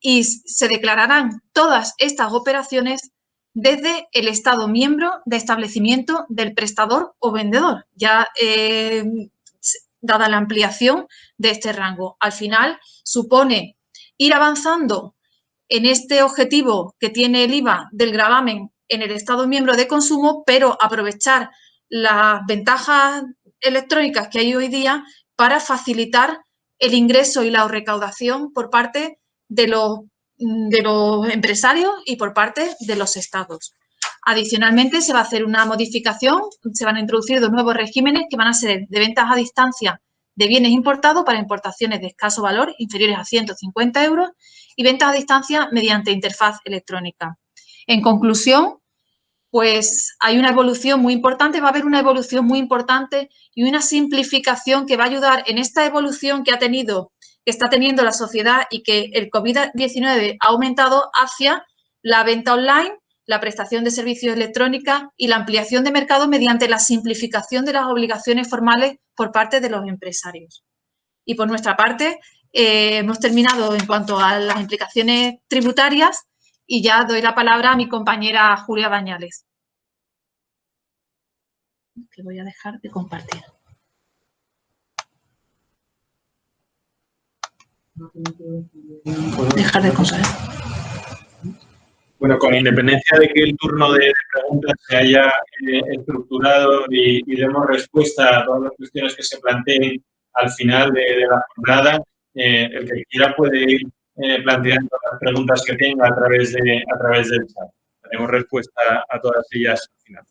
y se declararán todas estas operaciones desde el Estado miembro de establecimiento del prestador o vendedor, ya dada la ampliación de este rango. Al final, supone ir avanzando en este objetivo que tiene el IVA del gravamen en el Estado miembro de consumo, pero aprovechar las ventajas electrónicas que hay hoy día para facilitar el ingreso y la recaudación por parte de los empresarios y por parte de los estados. Adicionalmente, se va a hacer una modificación, se van a introducir 2 nuevos regímenes que van a ser de ventas a distancia de bienes importados para importaciones de escaso valor, inferiores a 150 euros, y ventas a distancia mediante interfaz electrónica. En conclusión, pues hay una evolución muy importante, va a haber una evolución muy importante y una simplificación que va a ayudar en esta evolución que está teniendo la sociedad y que el COVID-19 ha aumentado hacia la venta online, la prestación de servicios electrónicos y la ampliación de mercado mediante la simplificación de las obligaciones formales por parte de los empresarios. Y por nuestra parte, hemos terminado en cuanto a las implicaciones tributarias y ya doy la palabra a mi compañera Julia Bañales, que voy a dejar de compartir. Dejar de compartir. Bueno, con independencia de que el turno de preguntas se haya estructurado y demos respuesta a todas las cuestiones que se planteen al final de la jornada, el que quiera puede ir planteando las preguntas que tenga a través del chat. Tenemos respuesta a todas ellas al final.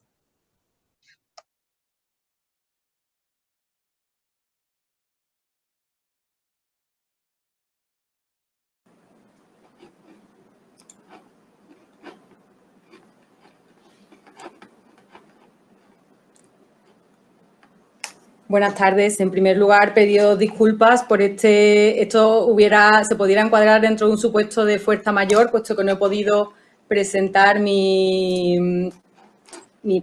Buenas tardes. En primer lugar, pedido disculpas por esto se pudiera encuadrar dentro de un supuesto de fuerza mayor, puesto que no he podido presentar mi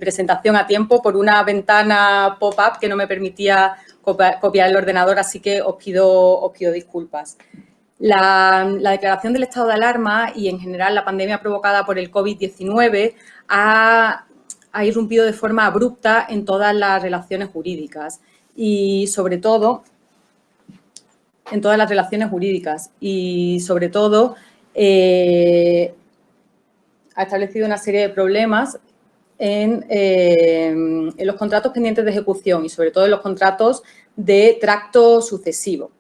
presentación a tiempo por una ventana pop-up que no me permitía copiar el ordenador, así que os pido disculpas. La declaración del estado de alarma y, en general, la pandemia provocada por el COVID-19 ha irrumpido de forma abrupta en todas las relaciones jurídicas y, sobre todo, ha establecido una serie de problemas en los contratos pendientes de ejecución y, sobre todo, en los contratos de tracto sucesivo.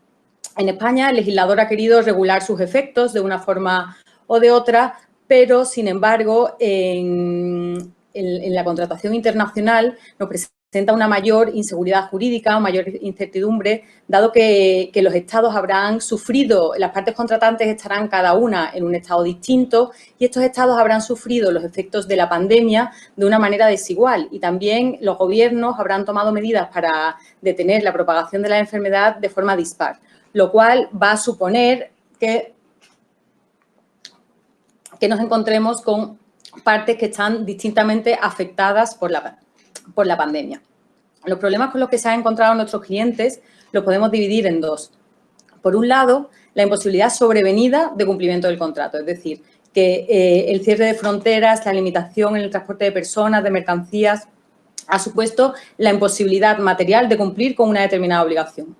En España, el legislador ha querido regular sus efectos de una forma o de otra, pero, sin embargo, en la contratación internacional nos presenta una mayor inseguridad jurídica, mayor incertidumbre, dado que los estados habrán sufrido, las partes contratantes estarán cada una en un estado distinto y estos estados habrán sufrido los efectos de la pandemia de una manera desigual, y también los gobiernos habrán tomado medidas para detener la propagación de la enfermedad de forma dispar, lo cual va a suponer que nos encontremos con partes que están distintamente afectadas por la pandemia. Los problemas con los que se han encontrado nuestros clientes los podemos dividir en 2. Por un lado, la imposibilidad sobrevenida de cumplimiento del contrato, es decir, que el cierre de fronteras, la limitación en el transporte de personas, de mercancías, ha supuesto la imposibilidad material de cumplir con una determinada obligación.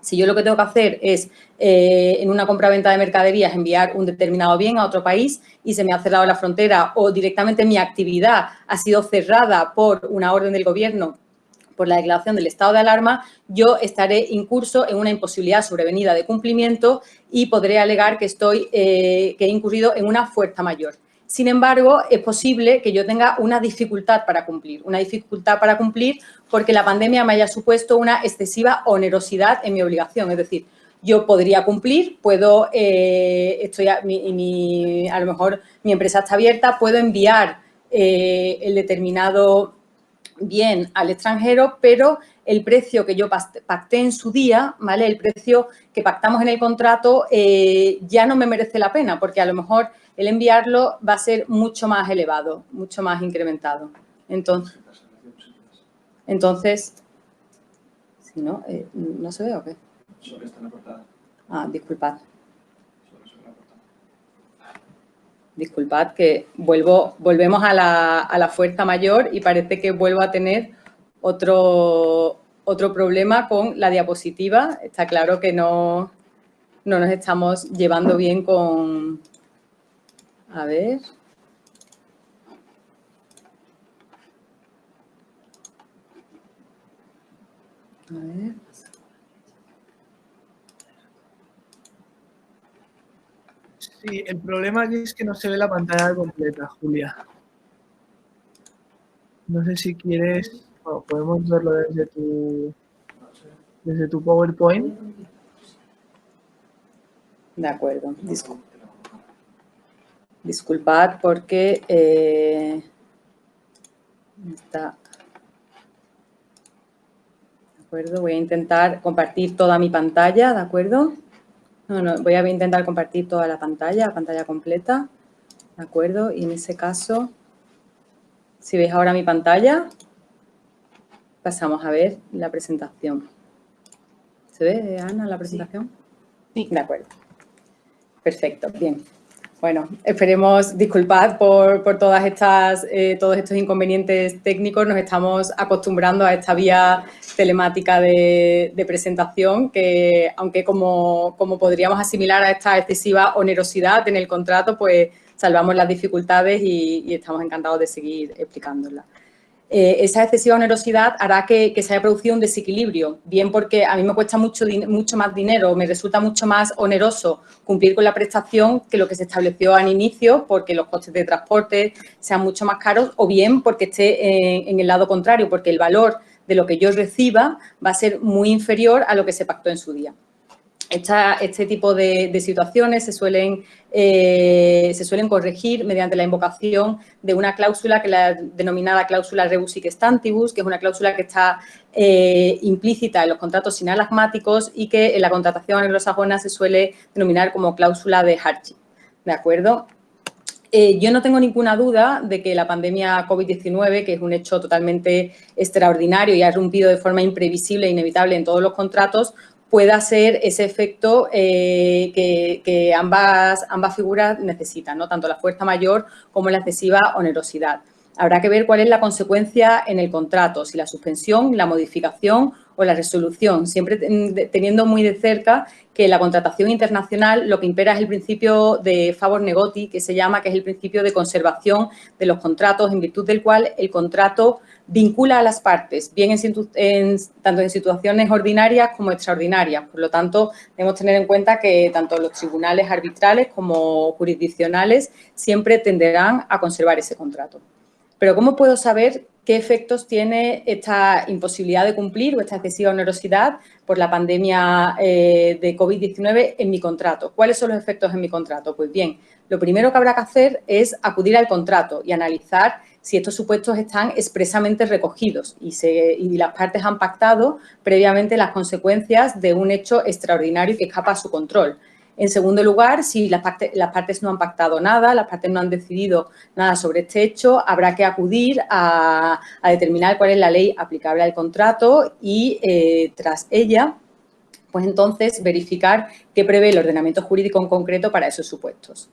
Si yo lo que tengo que hacer es, en una compraventa de mercaderías, enviar un determinado bien a otro país y se me ha cerrado la frontera o directamente mi actividad ha sido cerrada por una orden del Gobierno, por la declaración del estado de alarma, yo estaré incurso en una imposibilidad sobrevenida de cumplimiento y podré alegar que que he incurrido en una fuerza mayor. Sin embargo, es posible que yo tenga una dificultad para cumplir porque la pandemia me haya supuesto una excesiva onerosidad en mi obligación. Es decir, yo podría cumplir, puedo, a lo mejor mi empresa está abierta, puedo enviar el determinado bien al extranjero, pero el precio que yo pacté en su día, ¿vale? El precio que pactamos en el contrato ya no me merece la pena, porque a lo mejor el enviarlo va a ser mucho más elevado, mucho más incrementado. Entonces si no, ¿no se ve o qué? Solo está en la portada. Ah, disculpad. Disculpad que volvemos a la fuerza mayor y parece que vuelvo a tener otro problema con la diapositiva. Está claro que no nos estamos llevando bien con... A ver. A ver. Sí, el problema aquí es que no se ve la pantalla completa, Julia. No sé si quieres... Bueno, podemos verlo desde tu PowerPoint. De acuerdo. Disculpad porque está... De acuerdo, voy a intentar compartir toda mi pantalla, ¿de acuerdo? No, voy a intentar compartir toda la pantalla completa, ¿de acuerdo? Y en ese caso, si veis ahora mi pantalla, pasamos a ver la presentación. ¿Se ve, Ana, la presentación? Sí. De acuerdo. Perfecto, bien. Bueno, esperemos, disculpad por todos estos inconvenientes técnicos. Nos estamos acostumbrando a esta vía telemática de presentación que, aunque como podríamos asimilar a esta excesiva onerosidad en el contrato, pues salvamos las dificultades y estamos encantados de seguir explicándolas. Esa excesiva onerosidad hará que se haya producido un desequilibrio, bien porque a mí me cuesta mucho más dinero, me resulta mucho más oneroso cumplir con la prestación que lo que se estableció al inicio, porque los costes de transporte sean mucho más caros, o bien porque esté en el lado contrario, porque el valor de lo que yo reciba va a ser muy inferior a lo que se pactó en su día. Este tipo de situaciones se suelen corregir mediante la invocación de una cláusula que es la denominada cláusula rebus sic stantibus, que es una cláusula que está implícita en los contratos sinalagmáticos y que en la contratación anglosajona se suele denominar como cláusula de hardship, ¿de acuerdo? Yo no tengo ninguna duda de que la pandemia COVID-19, que es un hecho totalmente extraordinario y ha irrumpido de forma imprevisible e inevitable en todos los contratos, pueda ser ese efecto que ambas figuras necesitan, ¿no? Tanto la fuerza mayor como la excesiva onerosidad. Habrá que ver cuál es la consecuencia en el contrato, si la suspensión, la modificación o la resolución, siempre teniendo muy de cerca que en la contratación internacional lo que impera es el principio de favor negoti, que se llama, que es el principio de conservación de los contratos, en virtud del cual el contrato vincula a las partes, bien tanto en situaciones ordinarias como extraordinarias. Por lo tanto, debemos tener en cuenta que tanto los tribunales arbitrales como jurisdiccionales siempre tenderán a conservar ese contrato. Pero ¿cómo puedo saber qué efectos tiene esta imposibilidad de cumplir o esta excesiva onerosidad por la pandemia de COVID-19 en mi contrato? ¿Cuáles son los efectos en mi contrato? Pues bien, lo primero que habrá que hacer es acudir al contrato y analizar si estos supuestos están expresamente recogidos y las partes han pactado previamente las consecuencias de un hecho extraordinario que escapa a su control. En segundo lugar, si las partes no han pactado nada, las partes no han decidido nada sobre este hecho, habrá que acudir a determinar cuál es la ley aplicable al contrato y tras ella, pues entonces verificar qué prevé el ordenamiento jurídico en concreto para esos supuestos.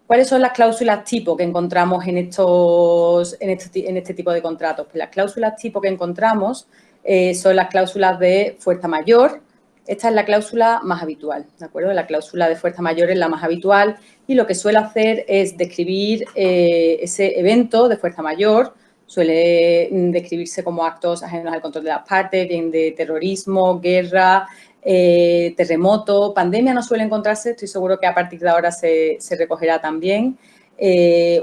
¿Cuáles son las cláusulas tipo que encontramos en este tipo de contratos? Pues las cláusulas tipo que encontramos son las cláusulas de fuerza mayor, Esta es la cláusula más habitual, ¿de acuerdo? La cláusula de fuerza mayor es la más habitual y lo que suele hacer es describir ese evento de fuerza mayor. Suele describirse como actos ajenos al control de las partes, bien de terrorismo, guerra, terremoto, pandemia no suele encontrarse, estoy seguro que a partir de ahora se recogerá también.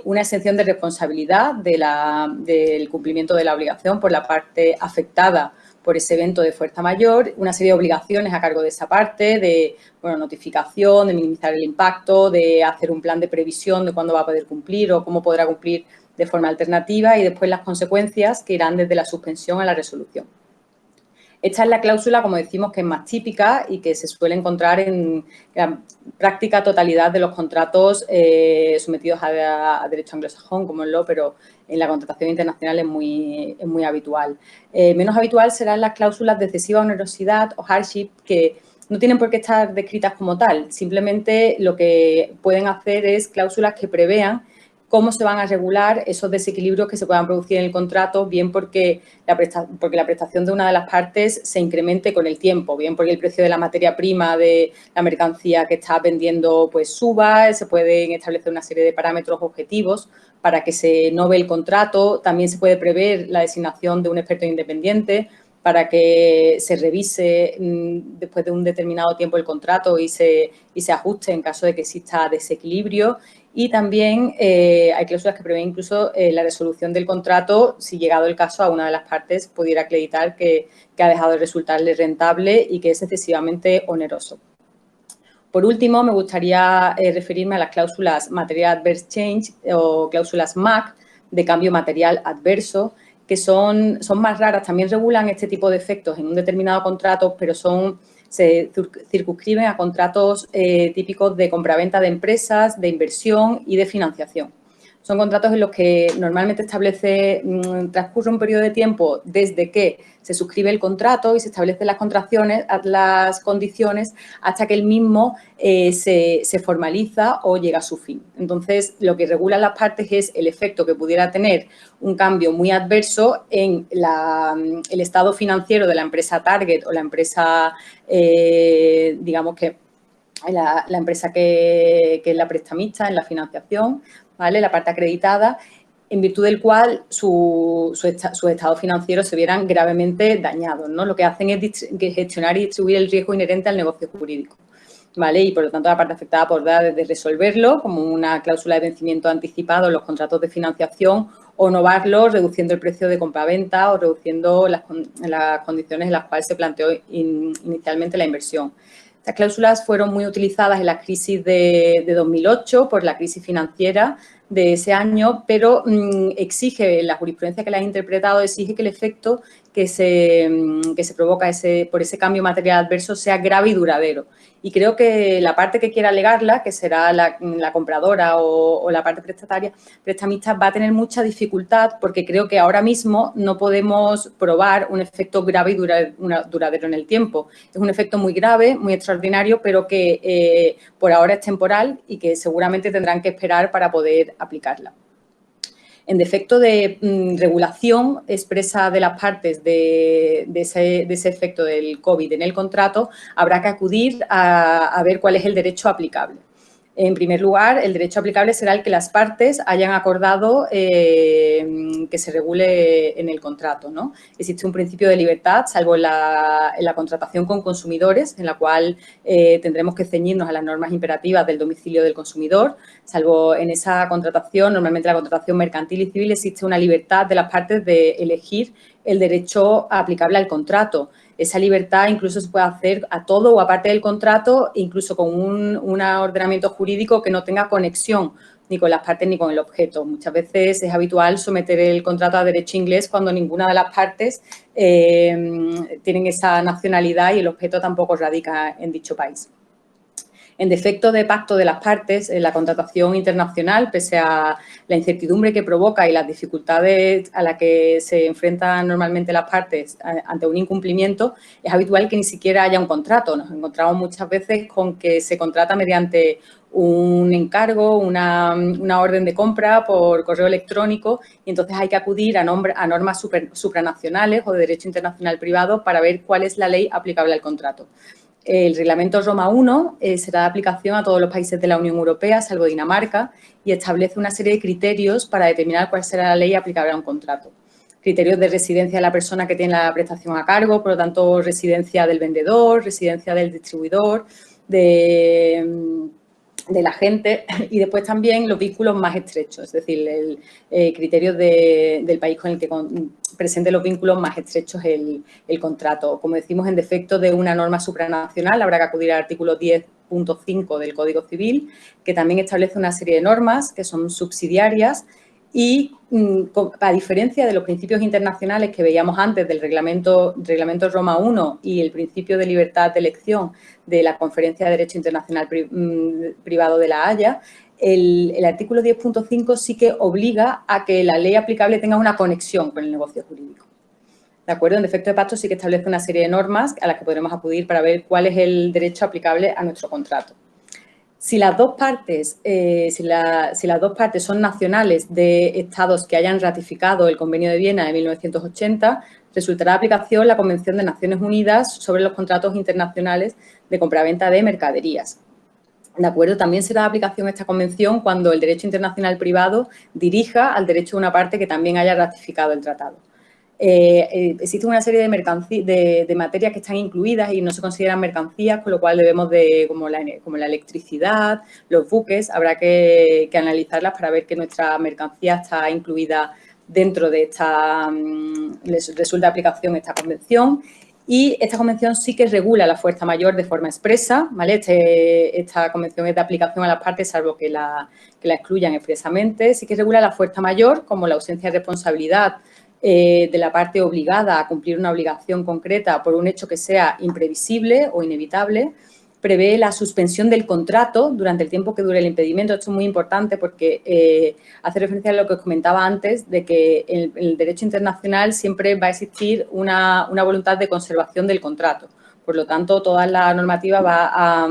Una exención de responsabilidad del cumplimiento de la obligación por la parte afectada por ese evento de fuerza mayor, una serie de obligaciones a cargo de esa parte, de notificación, de minimizar el impacto, de hacer un plan de previsión de cuándo va a poder cumplir o cómo podrá cumplir de forma alternativa y después las consecuencias que irán desde la suspensión a la resolución. Esta es la cláusula, como decimos, que es más típica y que se suele encontrar en la práctica totalidad de los contratos sometidos a derecho anglosajón, como en pero en la contratación internacional es muy habitual. Menos habitual serán las cláusulas de excesiva onerosidad o hardship, que no tienen por qué estar descritas como tal. Simplemente lo que pueden hacer es cláusulas que prevean cómo se van a regular esos desequilibrios que se puedan producir en el contrato, bien porque la prestación de una de las partes se incremente con el tiempo, bien porque el precio de la materia prima de la mercancía que está vendiendo pues suba, se pueden establecer una serie de parámetros objetivos para que se nove el contrato, también se puede prever la designación de un experto independiente para que se revise después de un determinado tiempo el contrato y se ajuste en caso de que exista desequilibrio. Y también hay cláusulas que prevén incluso la resolución del contrato si, llegado el caso, a una de las partes pudiera acreditar que ha dejado de resultarle rentable y que es excesivamente oneroso. Por último, me gustaría referirme a las cláusulas Material Adverse Change o cláusulas MAC de cambio material adverso, que son más raras, también regulan este tipo de efectos en un determinado contrato, pero se circunscriben a contratos típicos de compraventa de empresas, de inversión y de financiación. Son contratos en los que normalmente transcurre un periodo de tiempo desde que se suscribe el contrato y se establecen las condiciones hasta que el mismo se formaliza o llega a su fin. Entonces, lo que regulan las partes es el efecto que pudiera tener un cambio muy adverso en el estado financiero de la empresa target o la empresa, digamos que la empresa que es la prestamista en la financiación, ¿vale? La parte acreditada, en virtud del cual su estado financiero se vieran gravemente dañados, ¿no? Lo que hacen es gestionar y distribuir el riesgo inherente al negocio jurídico, ¿vale? Y, por lo tanto, la parte afectada podrá desde resolverlo como una cláusula de vencimiento anticipado en los contratos de financiación o novarlo reduciendo el precio de compraventa o reduciendo las condiciones en las cuales se planteó inicialmente la inversión. Estas cláusulas fueron muy utilizadas en la crisis de 2008 por la crisis financiera de ese año, pero exige, la jurisprudencia que la ha interpretado, exige que el efecto que se provoca por ese cambio material adverso sea grave y duradero. Y creo que la parte que quiera alegarla, que será la compradora o la parte prestamista, va a tener mucha dificultad porque creo que ahora mismo no podemos probar un efecto grave y duradero en el tiempo. Es un efecto muy grave, muy extraordinario, pero que por ahora es temporal y que seguramente tendrán que esperar para poder aplicarla. En defecto de regulación expresa de las partes de ese efecto del COVID en el contrato, habrá que acudir a ver cuál es el derecho aplicable. En primer lugar, el derecho aplicable será el que las partes hayan acordado que se regule en el contrato, ¿no? Existe un principio de libertad, salvo en la contratación con consumidores, en la cual tendremos que ceñirnos a las normas imperativas del domicilio del consumidor. Salvo en esa contratación, normalmente la contratación mercantil y civil, existe una libertad de las partes de elegir el derecho aplicable al contrato. Esa libertad incluso se puede hacer a todo o a parte del contrato, incluso con un ordenamiento jurídico que no tenga conexión ni con las partes ni con el objeto. Muchas veces es habitual someter el contrato a derecho inglés cuando ninguna de las partes tienen esa nacionalidad y el objeto tampoco radica en dicho país. En defecto de pacto de las partes, en la contratación internacional, pese a la incertidumbre que provoca y las dificultades a las que se enfrentan normalmente las partes ante un incumplimiento, es habitual que ni siquiera haya un contrato. Nos encontramos muchas veces con que se contrata mediante un encargo, una orden de compra por correo electrónico y entonces hay que acudir a normas supranacionales o de derecho internacional privado para ver cuál es la ley aplicable al contrato. El reglamento Roma I será de aplicación a todos los países de la Unión Europea, salvo Dinamarca, y establece una serie de criterios para determinar cuál será la ley aplicable a un contrato. Criterios de residencia de la persona que tiene la prestación a cargo, por lo tanto, residencia del vendedor, residencia del distribuidor, del agente, y después también los vínculos más estrechos, es decir, el criterio del país con el que presente los vínculos más estrechos el contrato. Como decimos, en defecto de una norma supranacional, habrá que acudir al artículo 10.5 del Código Civil, que también establece una serie de normas que son subsidiarias y, a diferencia de los principios internacionales que veíamos antes del reglamento Roma I y el principio de libertad de elección de la Conferencia de Derecho Internacional Privado de La Haya, el artículo 10.5 sí que obliga a que la ley aplicable tenga una conexión con el negocio jurídico. ¿De acuerdo? En defecto de pacto sí que establece una serie de normas a las que podremos acudir para ver cuál es el derecho aplicable a nuestro contrato. Si las dos partes son nacionales de estados que hayan ratificado el Convenio de Viena de 1980, resultará de aplicación la Convención de Naciones Unidas sobre los contratos internacionales de compraventa de mercaderías. ¿De acuerdo? También será de aplicación esta convención cuando el derecho internacional privado dirija al derecho de una parte que también haya ratificado el tratado. Existe una serie de materias que están incluidas y no se consideran mercancías, con lo cual debemos como la electricidad, los buques, habrá que analizarlas para ver que nuestra mercancía está incluida dentro de resulta de aplicación esta convención. Y esta convención sí que regula la fuerza mayor de forma expresa, ¿vale? Esta convención es de aplicación a las partes, salvo que la excluyan expresamente. Sí que regula la fuerza mayor, como la ausencia de responsabilidad de la parte obligada a cumplir una obligación concreta por un hecho que sea imprevisible o inevitable. Prevé la suspensión del contrato durante el tiempo que dure el impedimento. Esto es muy importante porque hace referencia a lo que os comentaba antes, de que en el derecho internacional siempre va a existir una voluntad de conservación del contrato. Por lo tanto, toda la normativa va a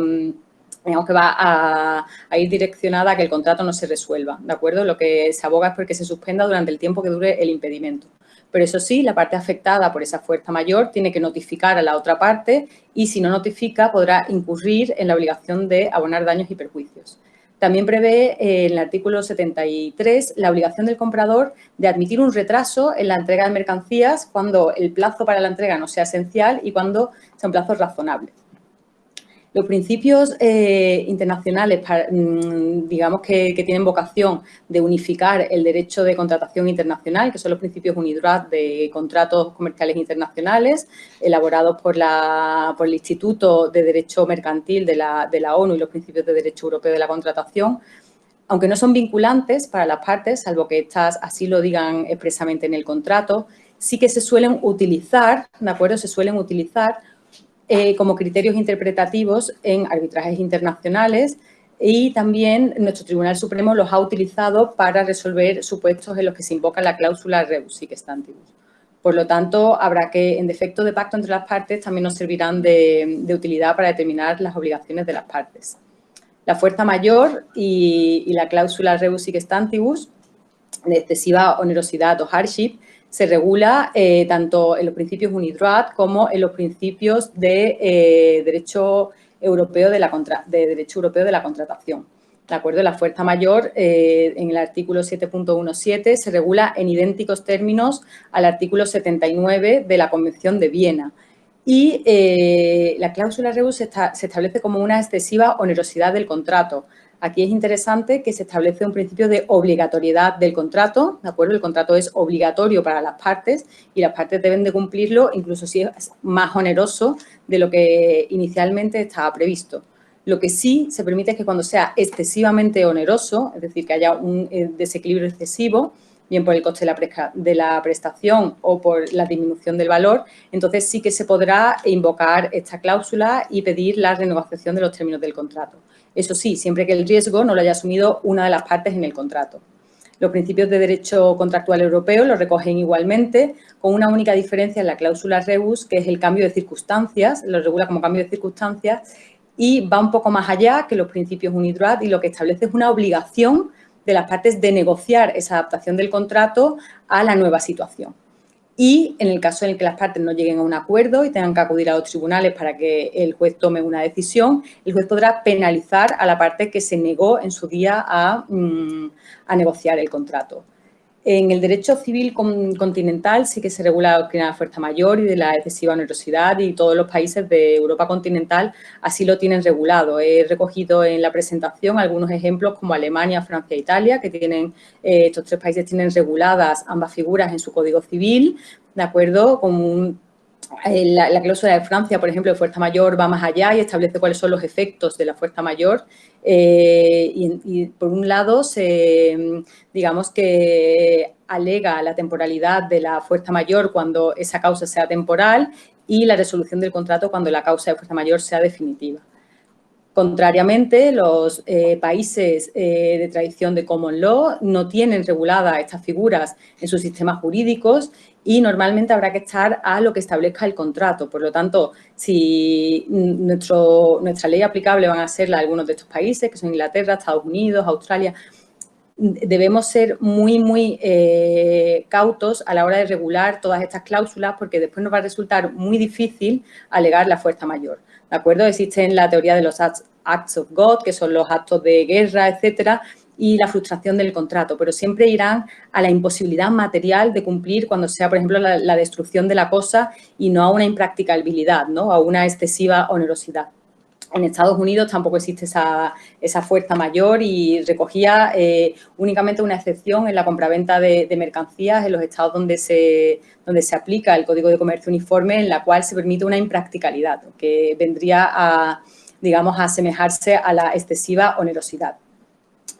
ir direccionada a que el contrato no se resuelva, ¿de acuerdo? Lo que se aboga es porque se suspenda durante el tiempo que dure el impedimento. Pero eso sí, la parte afectada por esa fuerza mayor tiene que notificar a la otra parte y si no notifica podrá incurrir en la obligación de abonar daños y perjuicios. También prevé en el artículo 73 la obligación del comprador de admitir un retraso en la entrega de mercancías cuando el plazo para la entrega no sea esencial y cuando sea un plazo razonable. Los principios internacionales, digamos que tienen vocación de unificar el derecho de contratación internacional, que son los principios UNIDROIT de contratos comerciales internacionales, elaborados por el Instituto de Derecho Mercantil de la ONU y los principios de derecho europeo de la contratación, aunque no son vinculantes para las partes, salvo que éstas así lo digan expresamente en el contrato, sí que se suelen utilizar, ¿de acuerdo? Se suelen utilizar como criterios interpretativos en arbitrajes internacionales y también nuestro Tribunal Supremo los ha utilizado para resolver supuestos en los que se invoca la cláusula rebus sic stantibus. Por lo tanto, habrá que, en defecto de pacto entre las partes, también nos servirán de utilidad para determinar las obligaciones de las partes. La fuerza mayor y la cláusula rebus sic stantibus, de excesiva onerosidad o hardship, se regula tanto en los principios UNIDROIT como en los principios de derecho europeo de la contratación. ¿De acuerdo? La fuerza mayor, en el artículo 7.17, se regula en idénticos términos al artículo 79 de la Convención de Viena. Y la cláusula rebus se establece como una excesiva onerosidad del contrato. Aquí es interesante que se establece un principio de obligatoriedad del contrato, ¿de acuerdo? El contrato es obligatorio para las partes y las partes deben de cumplirlo, incluso si es más oneroso de lo que inicialmente estaba previsto. Lo que sí se permite es que cuando sea excesivamente oneroso, es decir, que haya un desequilibrio excesivo, bien por el coste de la prestación o por la disminución del valor, entonces sí que se podrá invocar esta cláusula y pedir la renegociación de los términos del contrato. Eso sí, siempre que el riesgo no lo haya asumido una de las partes en el contrato. Los principios de derecho contractual europeo lo recogen igualmente, con una única diferencia en la cláusula rebus, que es el cambio de circunstancias, lo regula como cambio de circunstancias y va un poco más allá que los principios UNIDROIT y lo que establece es una obligación de las partes de negociar esa adaptación del contrato a la nueva situación. y en el caso en el que las partes no lleguen a un acuerdo y tengan que acudir a los tribunales para que el juez tome una decisión, el juez podrá penalizar a la parte que se negó en su día a negociar el contrato. En el derecho civil continental sí que se regula la doctrina de la fuerza mayor y de la excesiva onerosidad, y todos los países de Europa continental así lo tienen regulado. He recogido en la presentación algunos ejemplos como Alemania, Francia e Italia, que tienen, estos 3 países tienen reguladas ambas figuras en su Código Civil, ¿de acuerdo? La cláusula de Francia, por ejemplo, de fuerza mayor va más allá y establece cuáles son los efectos de la fuerza mayor. Y por un lado, digamos que alega la temporalidad de la fuerza mayor cuando esa causa sea temporal y la resolución del contrato cuando la causa de fuerza mayor sea definitiva. Contrariamente, los países de tradición de common law no tienen reguladas estas figuras en sus sistemas jurídicos y normalmente habrá que estar a lo que establezca el contrato. Por lo tanto, si nuestra ley aplicable van a ser la de algunos de estos países, que son Inglaterra, Estados Unidos, Australia, debemos ser muy cautos a la hora de regular todas estas cláusulas, porque después nos va a resultar muy difícil alegar la fuerza mayor. ¿De acuerdo? Existe la teoría de los acts of God, que son los actos de guerra, etcétera, y la frustración del contrato, pero siempre irán a la imposibilidad material de cumplir cuando sea, por ejemplo, la destrucción de la cosa y no a una impracticabilidad, ¿no? A una excesiva onerosidad. En Estados Unidos tampoco existe esa fuerza mayor y recogía únicamente una excepción en la compraventa de mercancías en los estados donde se aplica el Código de Comercio Uniforme, en la cual se permite una impracticalidad, que vendría a, digamos, a asemejarse a la excesiva onerosidad.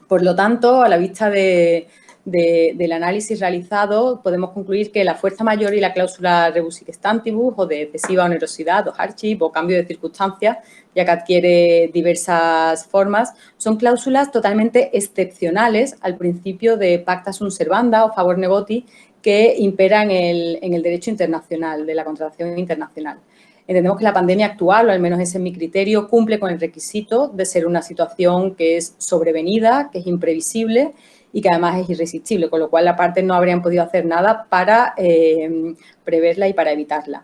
Por lo tanto, a la vista del análisis realizado, podemos concluir que la fuerza mayor y la cláusula rebus sic stantibus, o de excesiva onerosidad, o hardship, o cambio de circunstancias, ya que adquiere diversas formas, son cláusulas totalmente excepcionales al principio de pacta sunt servanda o favor negoti que impera en el derecho internacional, de la contratación internacional. Entendemos que la pandemia actual, o al menos ese es mi criterio, cumple con el requisito de ser una situación que es sobrevenida, que es imprevisible y que además es irresistible, con lo cual las partes no habrían podido hacer nada para preverla y para evitarla.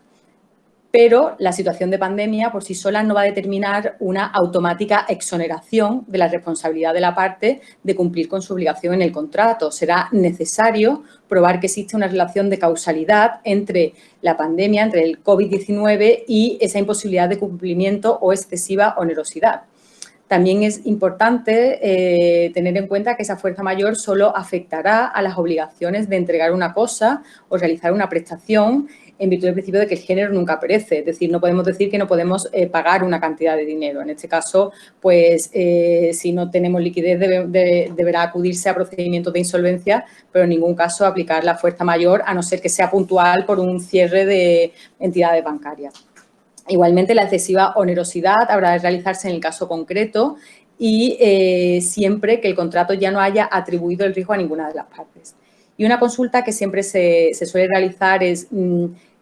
Pero la situación de pandemia por sí sola no va a determinar una automática exoneración de la responsabilidad de la parte de cumplir con su obligación en el contrato. Será necesario probar que existe una relación de causalidad entre la pandemia, entre el COVID-19 y esa imposibilidad de cumplimiento o excesiva onerosidad. También es importante tener en cuenta que esa fuerza mayor solo afectará a las obligaciones de entregar una cosa o realizar una prestación en virtud del principio de que el género nunca perece. Es decir, no podemos decir que no podemos pagar una cantidad de dinero. En este caso, pues, si no tenemos liquidez, deberá acudirse a procedimientos de insolvencia, pero en ningún caso aplicar la fuerza mayor, a no ser que sea puntual por un cierre de entidades bancarias. Igualmente, la excesiva onerosidad habrá de realizarse en el caso concreto y siempre que el contrato ya no haya atribuido el riesgo a ninguna de las partes. Y una consulta que siempre se suele realizar es,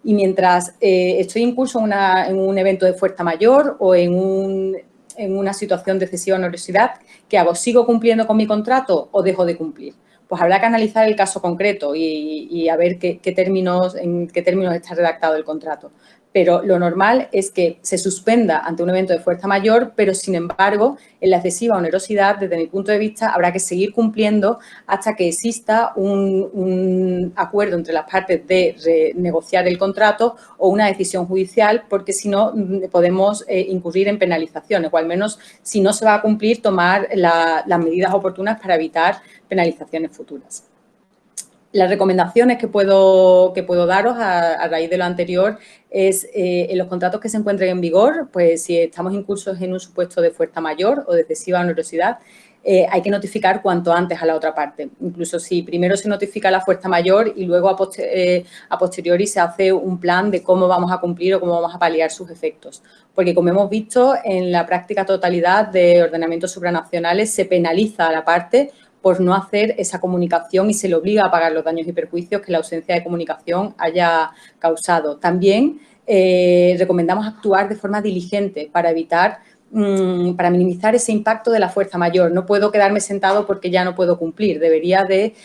y mientras estoy en curso en un evento de fuerza mayor o en una situación de excesiva onerosidad, ¿qué hago? ¿Sigo cumpliendo con mi contrato o dejo de cumplir? Pues habrá que analizar el caso concreto y a ver en qué términos está redactado el contrato. Pero lo normal es que se suspenda ante un evento de fuerza mayor, pero, sin embargo, en la excesiva onerosidad, desde mi punto de vista, habrá que seguir cumpliendo hasta que exista un acuerdo entre las partes de renegociar el contrato o una decisión judicial, porque si no podemos incurrir en penalizaciones, o al menos, si no se va a cumplir, tomar las medidas oportunas para evitar penalizaciones futuras. Las recomendaciones que puedo daros a raíz de lo anterior es en los contratos que se encuentren en vigor, pues si estamos incursos en un supuesto de fuerza mayor o de excesiva onerosidad, hay que notificar cuanto antes a la otra parte. Incluso si primero se notifica la fuerza mayor y luego a posteriori se hace un plan de cómo vamos a cumplir o cómo vamos a paliar sus efectos. Porque, como hemos visto, en la práctica totalidad de ordenamientos supranacionales se penaliza a la parte por no hacer esa comunicación y se le obliga a pagar los daños y perjuicios que la ausencia de comunicación haya causado. También recomendamos actuar de forma diligente para evitar para minimizar ese impacto de la fuerza mayor. No puedo quedarme sentado porque ya no puedo cumplir. Debería de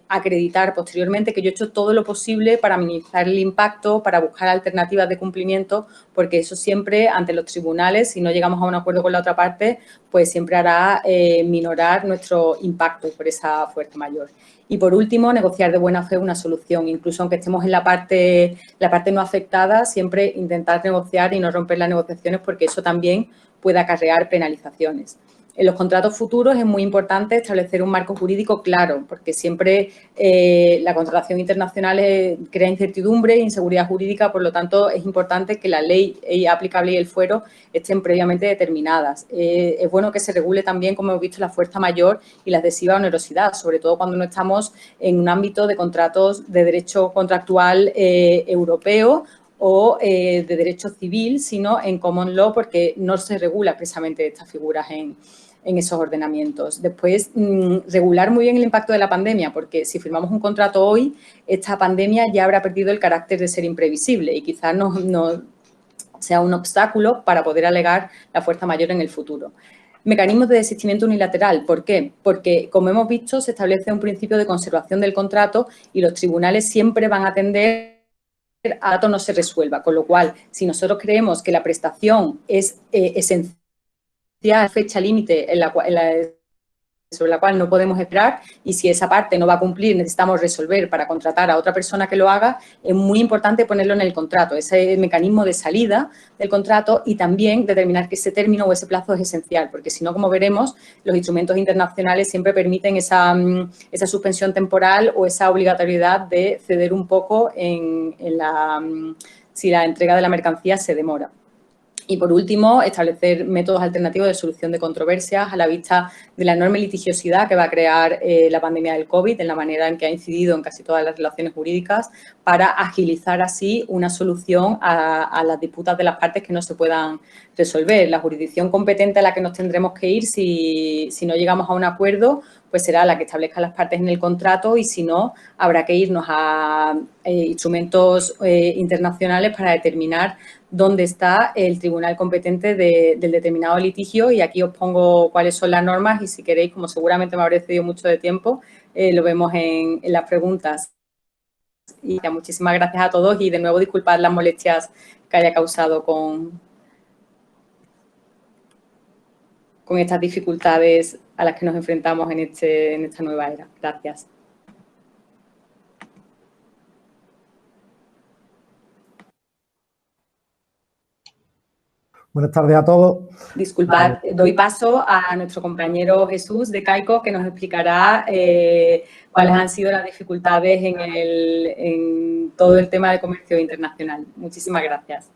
acreditar posteriormente que yo he hecho todo lo posible para minimizar el impacto, para buscar alternativas de cumplimiento, porque eso siempre ante los tribunales, si no llegamos a un acuerdo con la otra parte, pues siempre hará minorar nuestro impacto por esa fuerza mayor. Y, por último, negociar de buena fe una solución. Incluso aunque estemos en la parte no afectada, siempre intentar negociar y no romper las negociaciones, porque eso también puede acarrear penalizaciones. En los contratos futuros es muy importante establecer un marco jurídico claro, porque siempre la contratación internacional crea incertidumbre e inseguridad jurídica, por lo tanto, es importante que la ley aplicable y el fuero estén previamente determinadas. Es bueno que se regule también, como hemos visto, la fuerza mayor y la excesiva onerosidad, sobre todo cuando no estamos en un ámbito de contratos de derecho contractual europeo o de derecho civil, sino en common law, porque no se regula precisamente estas figuras en esos ordenamientos. Después, regular muy bien el impacto de la pandemia, porque si firmamos un contrato hoy, esta pandemia ya habrá perdido el carácter de ser imprevisible y quizás no sea un obstáculo para poder alegar la fuerza mayor en el futuro. Mecanismos de desistimiento unilateral. ¿Por qué? Porque, como hemos visto, se establece un principio de conservación del contrato y los tribunales siempre van a tender a dato no se resuelva. Con lo cual, si nosotros creemos que la prestación es esencial, fecha límite sobre la cual no podemos esperar, y si esa parte no va a cumplir, necesitamos resolver para contratar a otra persona que lo haga, es muy importante ponerlo en el contrato, ese mecanismo de salida del contrato, y también determinar que ese término o ese plazo es esencial, porque si no, como veremos, los instrumentos internacionales siempre permiten esa suspensión temporal o esa obligatoriedad de ceder un poco si la entrega de la mercancía se demora. Y, por último, establecer métodos alternativos de solución de controversias a la vista de la enorme litigiosidad que va a crear la pandemia del COVID, en la manera en que ha incidido en casi todas las relaciones jurídicas, para agilizar así una solución a las disputas de las partes que no se puedan resolver. La jurisdicción competente a la que nos tendremos que ir si no llegamos a un acuerdo, pues será la que establezca las partes en el contrato, y si no, habrá que irnos a instrumentos internacionales para determinar dónde está el tribunal competente del determinado litigio. Y aquí os pongo cuáles son las normas, y si queréis, como seguramente me habré cedido mucho de tiempo, lo vemos en las preguntas. Y ya, muchísimas gracias a todos, y de nuevo disculpad las molestias que haya causado con estas dificultades a las que nos enfrentamos en esta nueva era. Gracias. Buenas tardes a todos. Disculpad, doy paso a nuestro compañero Jesús de CAICO, que nos explicará cuáles han sido las dificultades en todo el tema de comercio internacional. Muchísimas gracias.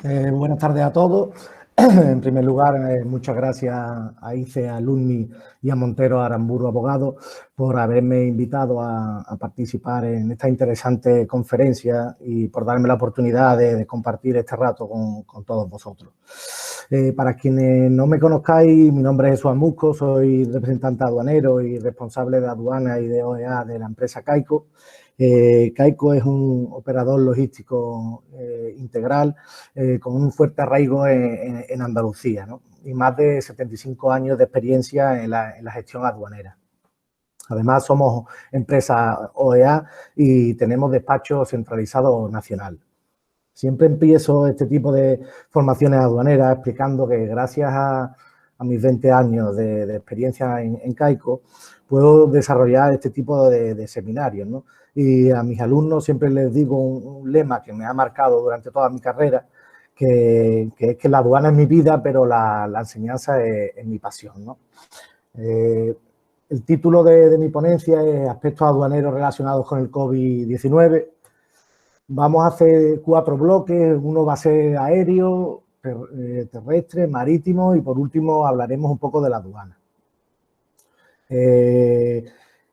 Buenas tardes a todos. En primer lugar, muchas gracias a ICE, a Alumni y a Montero Aramburu Abogado por haberme invitado a participar en esta interesante conferencia y por darme la oportunidad de compartir este rato con todos vosotros. Para quienes no me conozcáis, mi nombre es Jesús Amusco, soy representante aduanero y responsable de aduana y de OEA de la empresa CAICO. CAICO es un operador logístico integral con un fuerte arraigo en Andalucía, ¿no? Y más de 75 años de experiencia en la gestión aduanera. Además, somos empresa OEA y tenemos despacho centralizado nacional. Siempre empiezo este tipo de formaciones aduaneras explicando que gracias a mis 20 años de experiencia en CAICO puedo desarrollar este tipo de seminarios, ¿no? Y a mis alumnos siempre les digo un lema que me ha marcado durante toda mi carrera, que es que la aduana es mi vida, pero la enseñanza es mi pasión, ¿no? El título de mi ponencia es Aspectos aduaneros relacionados con el COVID-19. Vamos a hacer 4 bloques, uno va a ser aéreo, terrestre, marítimo, y por último hablaremos un poco de la aduana.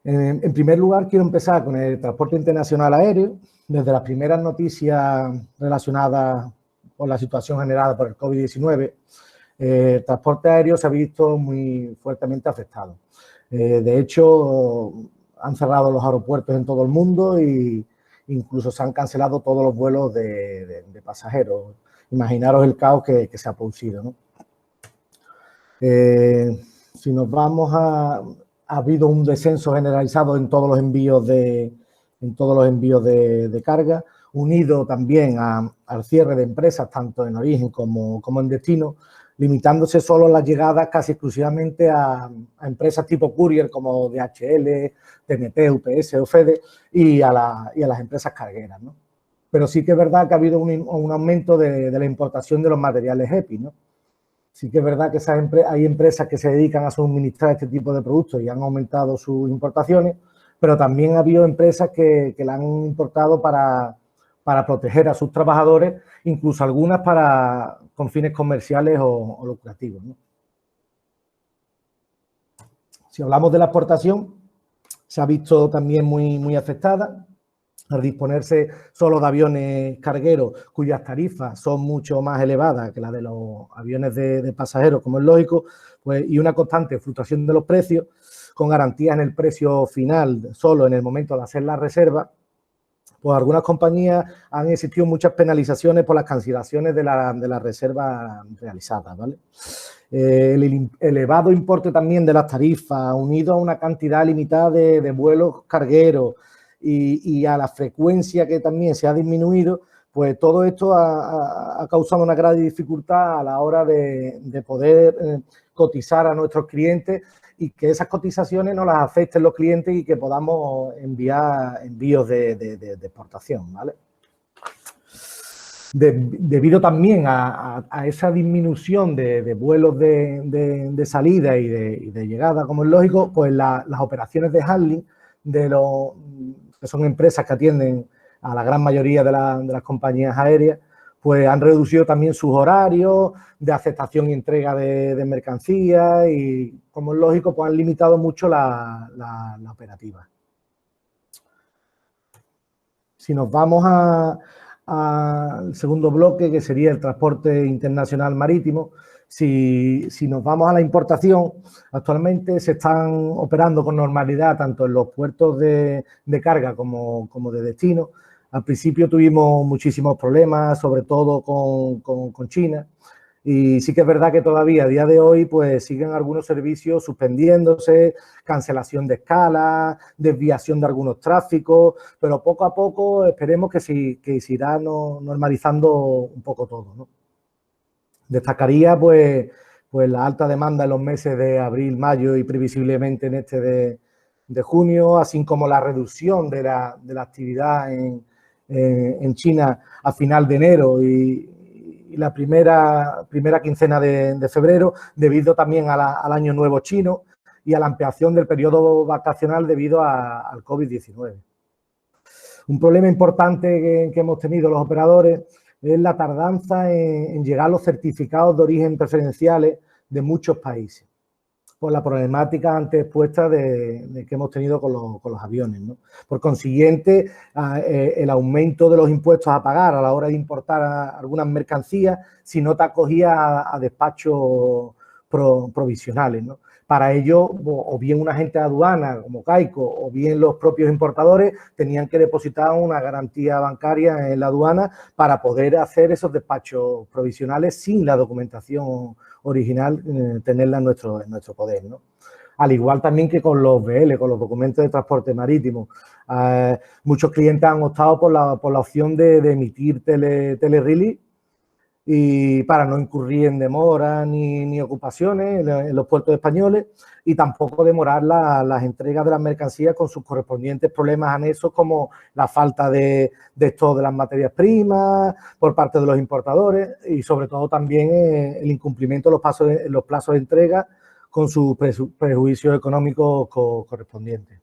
En primer lugar, quiero empezar con el transporte internacional aéreo. Desde las primeras noticias relacionadas con la situación generada por el COVID-19, el transporte aéreo se ha visto muy fuertemente afectado. De hecho, han cerrado los aeropuertos en todo el mundo e incluso se han cancelado todos los vuelos de pasajeros. imaginaros el caos que se ha producido, ¿no? Si nos vamos ha habido un descenso generalizado en todos los envíos de carga, unido también al cierre de empresas, tanto en origen como en destino, limitándose solo las llegadas casi exclusivamente a empresas tipo courier como DHL, TNT, UPS o FedEx y a las empresas cargueras, ¿no? Pero sí que es verdad que ha habido un aumento de la importación de los materiales EPI, ¿no? Sí que es verdad que hay empresas que se dedican a suministrar este tipo de productos y han aumentado sus importaciones, pero también ha habido empresas que la han importado para proteger a sus trabajadores, incluso algunas con fines comerciales o lucrativos, ¿no? Si hablamos de la exportación, se ha visto también muy afectada al disponerse solo de aviones cargueros cuyas tarifas son mucho más elevadas que las de los aviones de pasajeros, como es lógico, pues, y una constante fluctuación de los precios, con garantías en el precio final solo en el momento de hacer la reserva, pues algunas compañías han existido muchas penalizaciones por las cancelaciones de la reserva realizadas, ¿vale? El elevado importe también de las tarifas, unido a una cantidad limitada de vuelos cargueros y a la frecuencia que también se ha disminuido, pues todo esto ha causado una gran dificultad a la hora de poder cotizar a nuestros clientes y que esas cotizaciones no las afecten los clientes y que podamos enviar envíos de exportación, ¿vale? Debido también a esa disminución de vuelos de salida y de llegada, como es lógico, pues las operaciones de handling que son empresas que atienden a la gran mayoría de las compañías aéreas, pues han reducido también sus horarios de aceptación y entrega de mercancías y, como es lógico, pues han limitado mucho la operativa. Si nos vamos al segundo bloque, que sería el transporte internacional marítimo, si nos vamos a la importación, actualmente se están operando con normalidad tanto en los puertos de carga como de destino. Al principio tuvimos muchísimos problemas, sobre todo con China, y sí que es verdad que todavía a día de hoy pues siguen algunos servicios suspendiéndose, cancelación de escalas, desviación de algunos tráficos, pero poco a poco esperemos que se irá normalizando un poco todo, ¿no? Destacaría pues la alta demanda en los meses de abril, mayo y previsiblemente en este de junio, así como la reducción de la actividad en China a final de enero y la primera quincena de febrero, debido también al Año Nuevo chino y a la ampliación del periodo vacacional debido al COVID-19. Un problema importante que hemos tenido los operadores es la tardanza en llegar a los certificados de origen preferenciales de muchos países, por la problemática antes expuesta que hemos tenido con los aviones, ¿no? Por consiguiente, el aumento de los impuestos a pagar a la hora de importar algunas mercancías si no te acogías a despachos provisionales, ¿no? Para ello, o bien un agente de aduana como Caico o bien los propios importadores tenían que depositar una garantía bancaria en la aduana para poder hacer esos despachos provisionales sin la documentación original, tenerla en nuestro poder, ¿no? Al igual también que con los BL, con los documentos de transporte marítimo. Muchos clientes han optado por la opción de emitir telerelease y para no incurrir en demoras ni ocupaciones en los puertos españoles y tampoco demorar las entregas de las mercancías con sus correspondientes problemas anexos como la falta de stock de las materias primas por parte de los importadores y sobre todo también el incumplimiento de los plazos de entrega con sus prejuicios económicos correspondientes.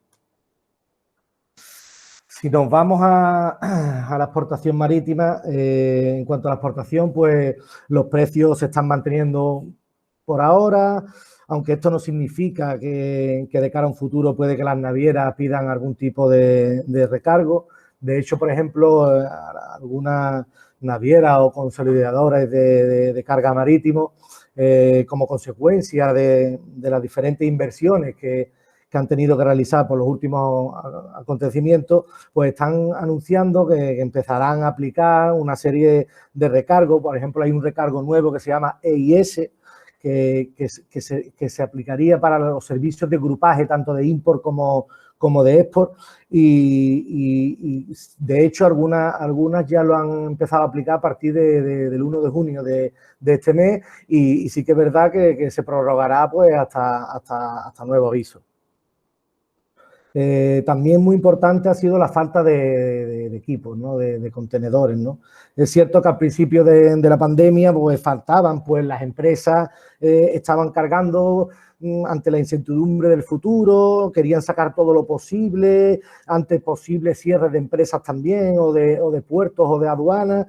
Si nos vamos a la exportación marítima, en cuanto a la exportación, pues los precios se están manteniendo por ahora, aunque esto no significa que de cara a un futuro puede que las navieras pidan algún tipo de recargo. De hecho, por ejemplo, algunas navieras o consolidadoras de carga marítimo, como consecuencia de las diferentes inversiones que que han tenido que realizar por los últimos acontecimientos, pues están anunciando que empezarán a aplicar una serie de recargos. Por ejemplo, hay un recargo nuevo que se llama EIS, que se aplicaría para los servicios de grupaje, tanto de import como de export, y de hecho algunas ya lo han empezado a aplicar a partir del 1 de junio de este mes, y sí que es verdad que se prorrogará pues hasta nuevo aviso. También muy importante ha sido la falta de equipos, ¿no? de contenedores, ¿no? Es cierto que al principio de la pandemia pues faltaban, pues las empresas estaban cargando ante la incertidumbre del futuro, querían sacar todo lo posible, ante posibles cierres de empresas también, o de puertos o de aduanas,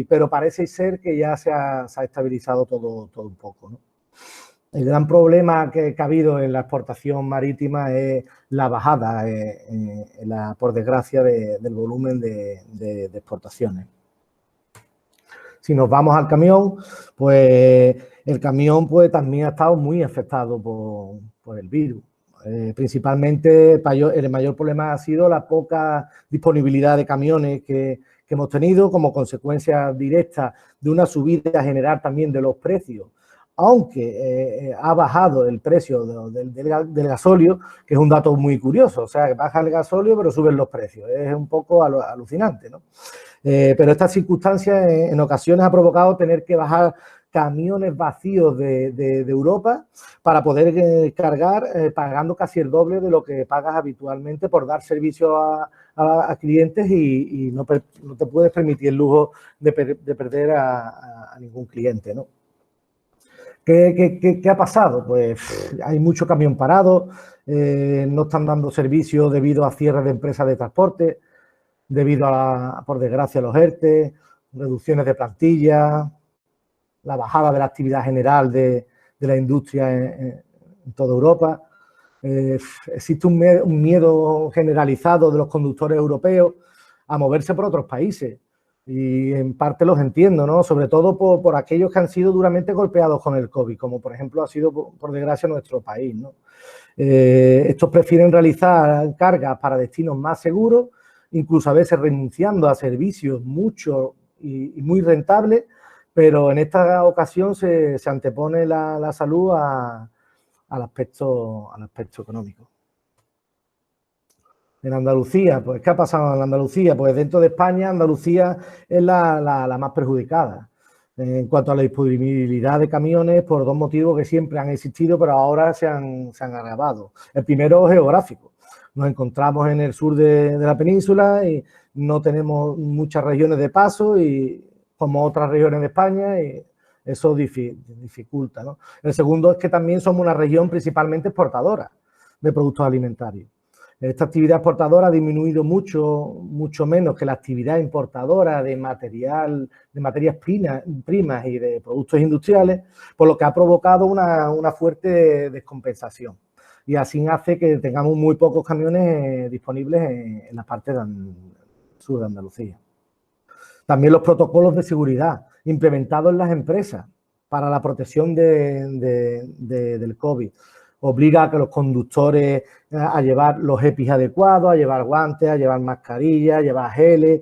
pero parece ser que ya se ha estabilizado todo un poco, ¿no? El gran problema que ha habido en la exportación marítima es la bajada, por desgracia, del volumen de exportaciones. Si nos vamos al camión, pues el camión pues también ha estado muy afectado por el virus. Principalmente el mayor problema ha sido la poca disponibilidad de camiones que hemos tenido como consecuencia directa de una subida general también de los precios. Aunque ha bajado el precio del gasóleo, que es un dato muy curioso, o sea, que baja el gasóleo pero suben los precios, es un poco alucinante, ¿no? Pero esta circunstancia en ocasiones ha provocado tener que bajar camiones vacíos de Europa para poder cargar, pagando casi el doble de lo que pagas habitualmente por dar servicio a clientes, y no te puedes permitir el lujo de perder a ningún cliente, ¿no? ¿Qué ha pasado? Pues hay mucho camión parado, no están dando servicio debido a cierres de empresas de transporte, debido por desgracia, a los ERTE, reducciones de plantilla, la bajada de la actividad general de la industria en toda Europa. Existe un miedo generalizado de los conductores europeos a moverse por otros países. Y en parte los entiendo, ¿no? Sobre todo por aquellos que han sido duramente golpeados con el COVID, como por ejemplo ha sido, por desgracia, nuestro país, ¿no? Estos prefieren realizar cargas para destinos más seguros, incluso a veces renunciando a servicios mucho y muy rentables, pero en esta ocasión se antepone la salud al aspecto económico. En Andalucía, pues, ¿qué ha pasado en Andalucía? Pues dentro de España, Andalucía es la más perjudicada en cuanto a la disponibilidad de camiones, por dos motivos que siempre han existido, pero ahora se han agravado. El primero, geográfico. Nos encontramos en el sur de la península y no tenemos muchas regiones de paso, y como otras regiones de España, y eso dificulta, ¿no? El segundo es que también somos una región principalmente exportadora de productos alimentarios. Esta actividad exportadora ha disminuido mucho menos que la actividad importadora de materias primas y de productos industriales, por lo que ha provocado una fuerte descompensación. Y así hace que tengamos muy pocos camiones disponibles en la parte sur de Andalucía. También los protocolos de seguridad implementados en las empresas para la protección del COVID obliga a que los conductores a llevar los EPIs adecuados, a llevar guantes, a llevar mascarillas, a llevar geles.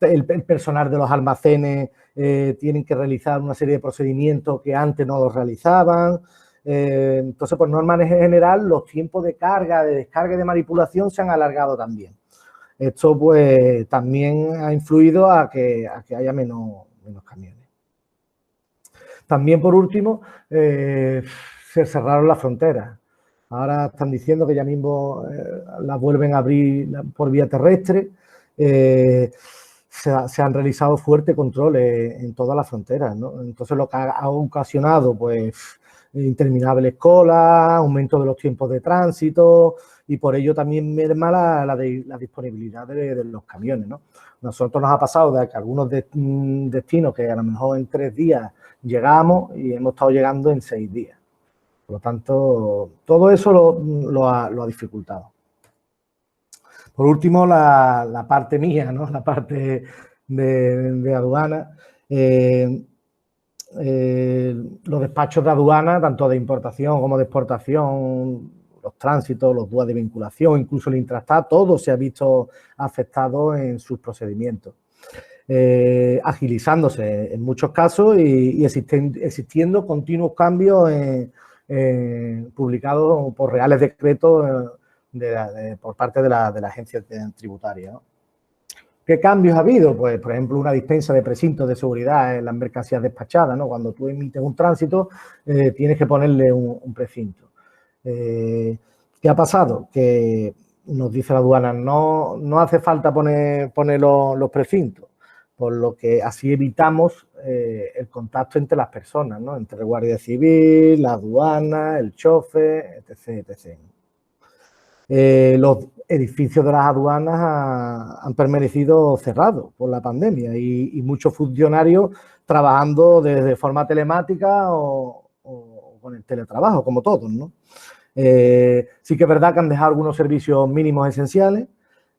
El personal de los almacenes tienen que realizar una serie de procedimientos que antes no los realizaban. Entonces, por norma general, los tiempos de carga, de descarga y de manipulación se han alargado también. Esto, pues, también ha influido a que haya menos camiones. También, por último, se cerraron las fronteras. Ahora están diciendo que ya mismo las vuelven a abrir por vía terrestre. Se han realizado fuertes controles en todas las fronteras, ¿no? Entonces, lo que ha ocasionado, pues, interminables colas, aumento de los tiempos de tránsito, y por ello también merma la disponibilidad de los camiones, ¿no? Nosotros nos ha pasado de que algunos destinos que a lo mejor en 3 días llegamos, y hemos estado llegando en 6 días. Por lo tanto, todo eso lo ha dificultado. Por último, la parte mía, ¿no? La parte de aduana. Los despachos de aduana, tanto de importación como de exportación, los tránsitos, los DUA de vinculación, incluso el Intrastat, todo se ha visto afectado en sus procedimientos. Agilizándose en muchos casos y existiendo continuos cambios publicados por reales decretos por parte de la agencia tributaria, ¿no? ¿Qué cambios ha habido? Pues, por ejemplo, una dispensa de precintos de seguridad en las mercancías despachadas, ¿no? Cuando tú emites un tránsito, tienes que ponerle un precinto. ¿Qué ha pasado? Que nos dice la aduana, no hace falta poner los precintos, por lo que así evitamos el contacto entre las personas, ¿no? Entre el guardia civil, la aduana, el chofer, etc., etc. Los edificios de las aduanas han permanecido cerrados por la pandemia y muchos funcionarios trabajando de forma telemática o con el teletrabajo, como todos, ¿no? Sí que es verdad que han dejado algunos servicios mínimos esenciales,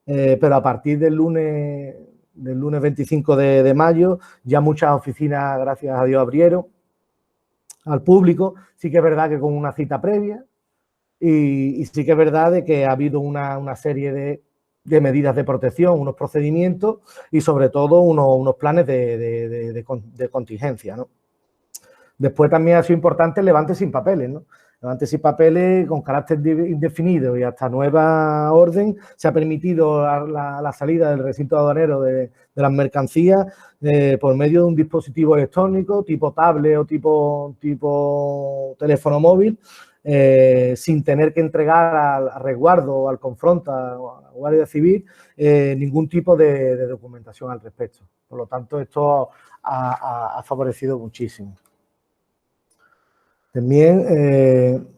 pero a partir del lunes 25 de mayo ya muchas oficinas, gracias a Dios, abrieron al público. Sí que es verdad que con una cita previa. Y sí que es verdad de que ha habido una serie de medidas de protección, unos procedimientos y sobre todo unos planes de contingencia, ¿no? Después también ha sido importante el levante sin papeles, ¿no? Levante sin papeles con carácter indefinido y hasta nueva orden se ha permitido la salida del recinto aduanero de las mercancías por medio de un dispositivo electrónico tipo tablet o tipo teléfono móvil, sin tener que entregar al resguardo o al confronta o a la Guardia Civil ningún tipo de documentación al respecto. Por lo tanto, esto ha favorecido muchísimo. También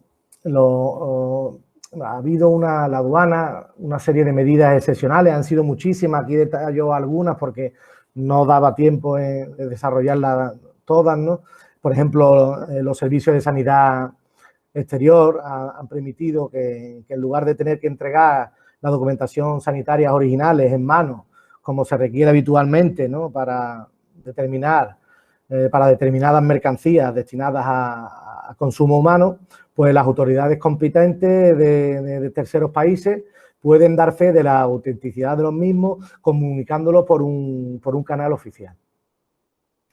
ha habido la aduana, una serie de medidas excepcionales, han sido muchísimas, aquí detallo algunas porque no daba tiempo de desarrollarlas todas, ¿no? Por ejemplo, los servicios de sanidad exterior han permitido que en lugar de tener que entregar la documentación sanitaria originales en mano, como se requiere habitualmente, ¿no? Para determinadas mercancías destinadas a consumo humano, pues las autoridades competentes de terceros países pueden dar fe de la autenticidad de los mismos comunicándolo por un canal oficial,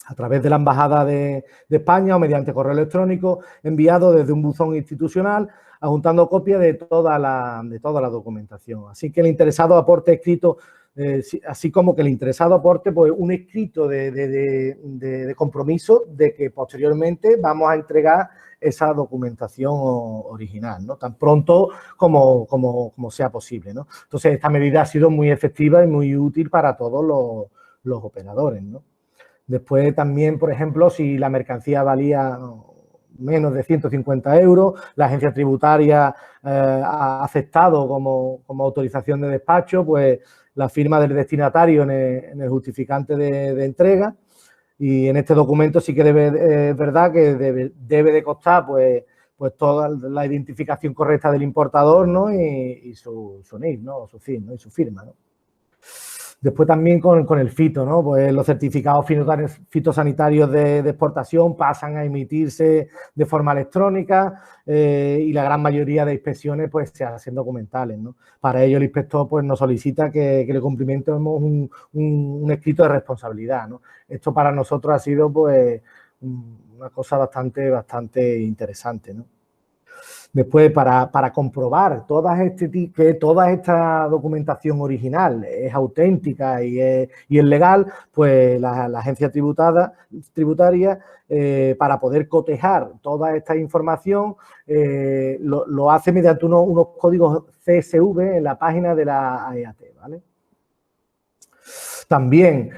a través de la Embajada de España o mediante correo electrónico enviado desde un buzón institucional, adjuntando copias de toda la documentación. Así que el interesado aporte escrito, así como que el interesado aporte pues, un escrito de compromiso de que posteriormente vamos a entregar esa documentación original, ¿no? Tan pronto como sea posible, ¿no? Entonces, esta medida ha sido muy efectiva y muy útil para todos los operadores, ¿no? Después también, por ejemplo, si la mercancía valía menos de 150 euros, la agencia tributaria ha aceptado como autorización de despacho pues la firma del destinatario en el justificante de entrega y en este documento sí que es verdad que debe de constar pues toda la identificación correcta del importador, ¿no? y su NIF, ¿no? Su CIF, ¿no? Y su firma, ¿no? Después también con el fito, ¿no? Pues los certificados fitosanitarios de exportación pasan a emitirse de forma electrónica y la gran mayoría de inspecciones pues se hacen documentales, ¿no? Para ello el inspector pues nos solicita que le cumplimentemos un escrito de responsabilidad, ¿no? Esto para nosotros ha sido pues una cosa bastante interesante, ¿no? Después, para comprobar que toda esta documentación original es auténtica y es legal, pues la agencia tributaria, para poder cotejar toda esta información, lo hace mediante unos códigos CSV en la página de la AEAT, ¿vale? También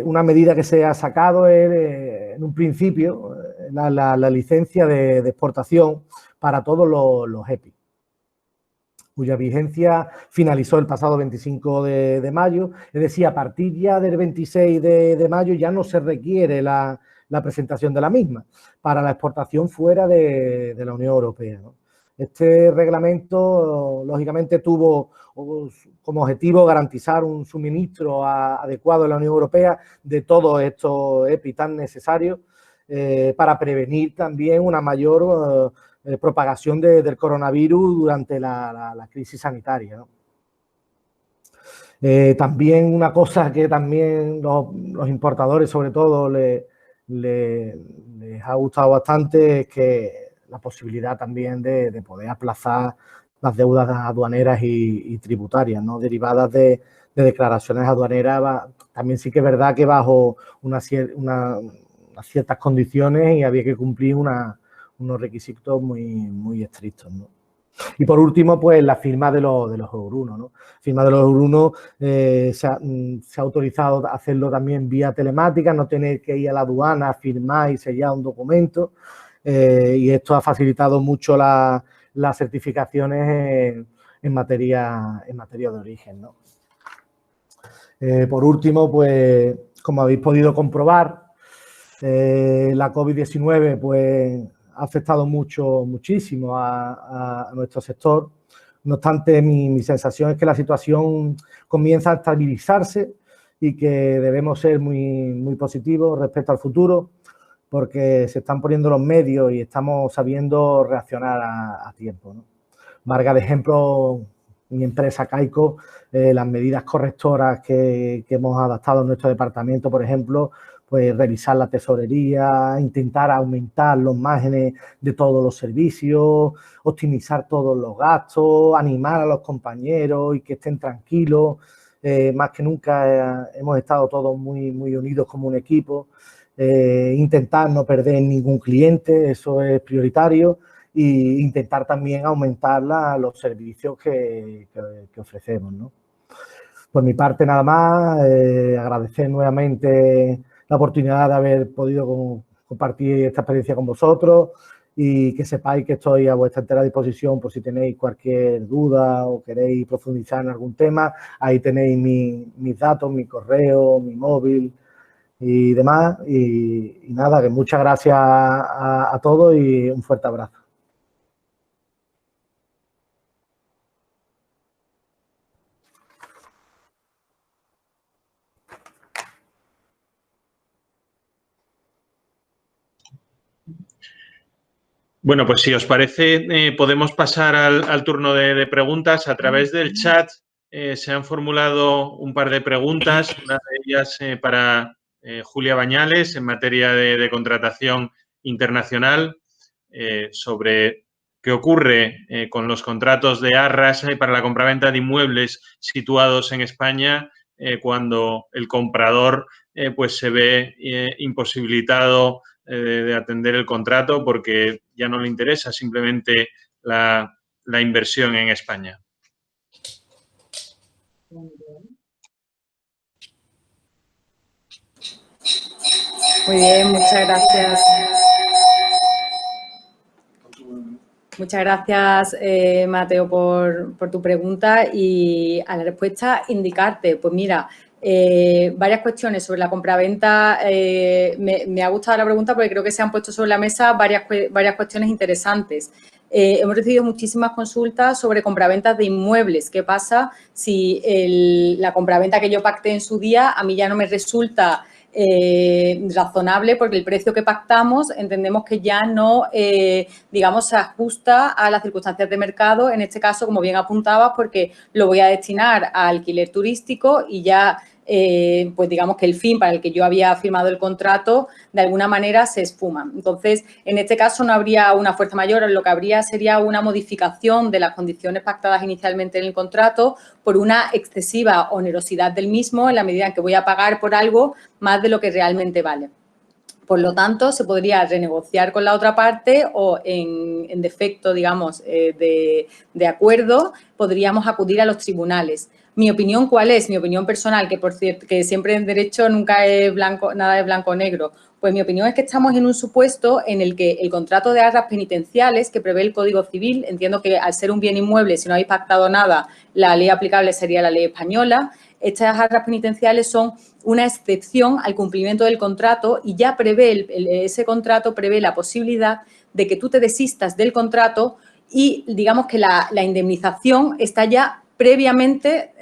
una medida que se ha sacado es, en un principio, la licencia de exportación para todos los EPI, cuya vigencia finalizó el pasado 25 de mayo. Es decir, a partir ya del 26 de mayo ya no se requiere la presentación de la misma para la exportación fuera de la Unión Europea, ¿no? Este reglamento, lógicamente, tuvo como objetivo garantizar un suministro adecuado en la Unión Europea de todos estos EPI tan necesarios para prevenir también una mayor propagación del coronavirus durante la crisis sanitaria, ¿no? También una cosa que también los importadores, sobre todo, les ha gustado bastante es que la posibilidad también de poder aplazar las deudas aduaneras y tributarias, ¿no? Derivadas de declaraciones aduaneras. También sí que es verdad que bajo unas ciertas condiciones y había que cumplir unos requisitos muy estrictos, ¿no? Y por último, pues la firma de los Eurunos, ¿no? Firma de los Eurunos se ha autorizado a hacerlo también vía telemática, no tener que ir a la aduana a firmar y sellar un documento. Y esto ha facilitado mucho las certificaciones en materia de origen, ¿no? Por último, pues como habéis podido comprobar, la COVID-19 pues ha afectado muchísimo a nuestro sector. No obstante, mi sensación es que la situación comienza a estabilizarse y que debemos ser muy positivos respecto al futuro, porque se están poniendo los medios y estamos sabiendo reaccionar a tiempo, ¿no? Valga de ejemplo mi empresa Caico, las medidas correctoras que hemos adaptado en nuestro departamento, por ejemplo, pues revisar la tesorería, intentar aumentar los márgenes de todos los servicios, optimizar todos los gastos, animar a los compañeros y que estén tranquilos. Más que nunca hemos estado todos muy unidos como un equipo. Intentar no perder ningún cliente, eso es prioritario, e intentar también aumentar los servicios que ofrecemos, ¿no? Por mi parte, nada más, agradecer nuevamente la oportunidad de haber podido compartir esta experiencia con vosotros y que sepáis que estoy a vuestra entera disposición por si tenéis cualquier duda o queréis profundizar en algún tema. Ahí tenéis mis datos, mi correo, mi móvil y demás. Y nada, que muchas gracias a todos y un fuerte abrazo. Bueno, pues si os parece, podemos pasar al turno de preguntas. A través del chat se han formulado un par de preguntas, una de ellas para Julia Bañales en materia de contratación internacional sobre qué ocurre con los contratos de arras para la compraventa de inmuebles situados en España cuando el comprador pues se ve imposibilitado de atender el contrato porque ya no le interesa simplemente la inversión en España. Muy bien, muchas gracias. Muchas gracias, Mateo, por tu pregunta y a la respuesta indicarte. Pues mira, varias cuestiones sobre la compraventa. Me ha gustado la pregunta porque creo que se han puesto sobre la mesa varias cuestiones interesantes. Hemos recibido muchísimas consultas sobre compraventas de inmuebles. ¿Qué pasa si la compraventa que yo pacté en su día a mí ya no me resulta razonable porque el precio que pactamos entendemos que ya no, digamos, se ajusta a las circunstancias de mercado, en este caso, como bien apuntabas, porque lo voy a destinar a alquiler turístico y ya, pues digamos que el fin para el que yo había firmado el contrato, de alguna manera se esfuma. Entonces, en este caso no habría una fuerza mayor, lo que habría sería una modificación de las condiciones pactadas inicialmente en el contrato por una excesiva onerosidad del mismo en la medida en que voy a pagar por algo más de lo que realmente vale. Por lo tanto, se podría renegociar con la otra parte o en defecto, digamos, de acuerdo, podríamos acudir a los tribunales. Mi opinión, ¿cuál es? Mi opinión personal, que por cierto, que siempre en derecho nunca es blanco, nada es blanco o negro. Pues mi opinión es que estamos en un supuesto en el que el contrato de arras penitenciales que prevé el Código Civil, entiendo que al ser un bien inmueble, si no habéis pactado nada, la ley aplicable sería la ley española. Estas arras penitenciales son una excepción al cumplimiento del contrato y ya prevé, ese contrato prevé la posibilidad de que tú te desistas del contrato y digamos que la indemnización está ya previamente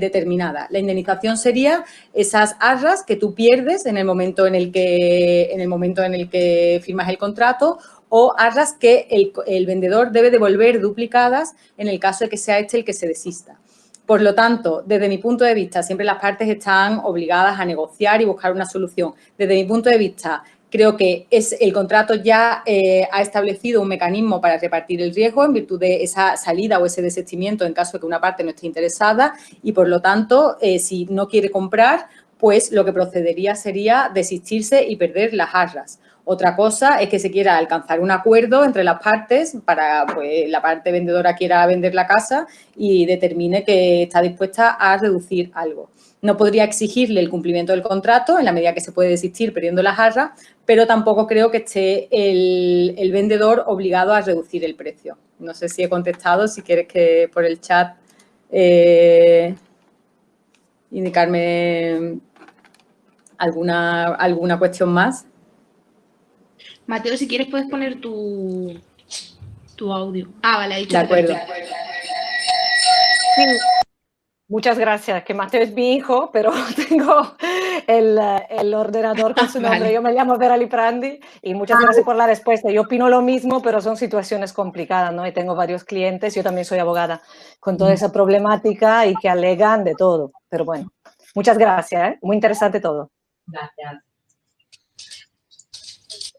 determinada. La indemnización sería esas arras que tú pierdes en el momento en el que firmas el contrato o arras que el vendedor debe devolver duplicadas en el caso de que sea este el que se desista. Por lo tanto, desde mi punto de vista, siempre las partes están obligadas a negociar y buscar una solución. Desde mi punto de vista, creo que el contrato ya ha establecido un mecanismo para repartir el riesgo en virtud de esa salida o ese desistimiento en caso de que una parte no esté interesada y, por lo tanto, si no quiere comprar, pues lo que procedería sería desistirse y perder las arras. Otra cosa es que se quiera alcanzar un acuerdo entre las partes para pues, la parte vendedora quiera vender la casa y determine que está dispuesta a reducir algo. No podría exigirle el cumplimiento del contrato en la medida que se puede desistir perdiendo las arras, pero tampoco creo que esté el vendedor obligado a reducir el precio. No sé si he contestado, si quieres que por el chat indicarme alguna cuestión más. Mateo, si quieres puedes poner tu audio. Ah, vale, ha dicho. De acuerdo. Sí. Muchas gracias, que Mateo es mi hijo, pero tengo el ordenador con su nombre. Vale. Yo me llamo Vera Liprandi y muchas gracias por la respuesta. Yo opino lo mismo, pero son situaciones complicadas, ¿no? Y tengo varios clientes, yo también soy abogada, con toda esa problemática y que alegan de todo. Pero bueno, muchas gracias, ¿eh? Muy interesante todo. Gracias.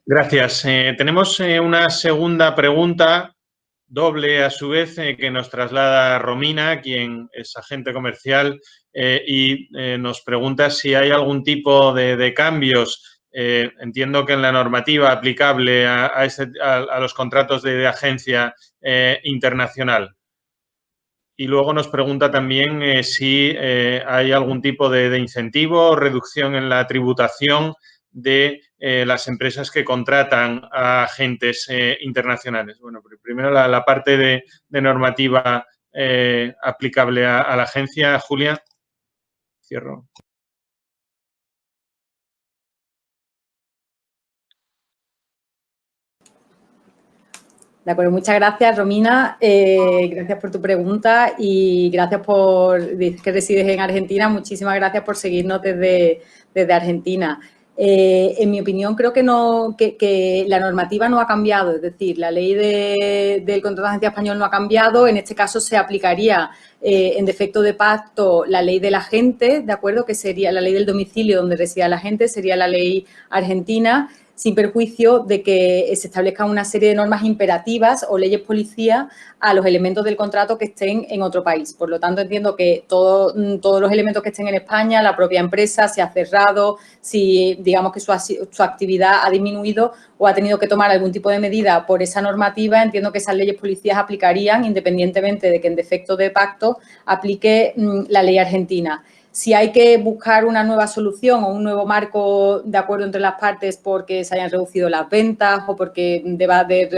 Gracias. Tenemos una segunda pregunta, doble a su vez, que nos traslada Romina, quien es agente comercial, y nos pregunta si hay algún tipo de cambios. Entiendo que en la normativa aplicable a los contratos de agencia internacional. Y luego nos pregunta también si hay algún tipo de incentivo o reducción en la tributación de las empresas que contratan a agentes internacionales. Bueno, primero la parte de normativa aplicable a la agencia. Julia, cierro. De acuerdo, muchas gracias, Romina. Gracias por tu pregunta y gracias por decir que resides en Argentina. Muchísimas gracias por seguirnos desde Argentina. En mi opinión, creo que la normativa no ha cambiado, es decir, la ley del contrato de agencia español no ha cambiado. En este caso se aplicaría en defecto de pacto la ley del agente, ¿de acuerdo? Que sería la ley del domicilio donde resida el agente, sería la ley argentina, sin perjuicio de que se establezcan una serie de normas imperativas o leyes policía a los elementos del contrato que estén en otro país. Por lo tanto, entiendo que todos los elementos que estén en España, la propia empresa, si ha cerrado, si digamos que su actividad ha disminuido o ha tenido que tomar algún tipo de medida por esa normativa, entiendo que esas leyes policías aplicarían independientemente de que en defecto de pacto aplique la ley argentina. Si hay que buscar una nueva solución o un nuevo marco de acuerdo entre las partes porque se hayan reducido las ventas o porque deba de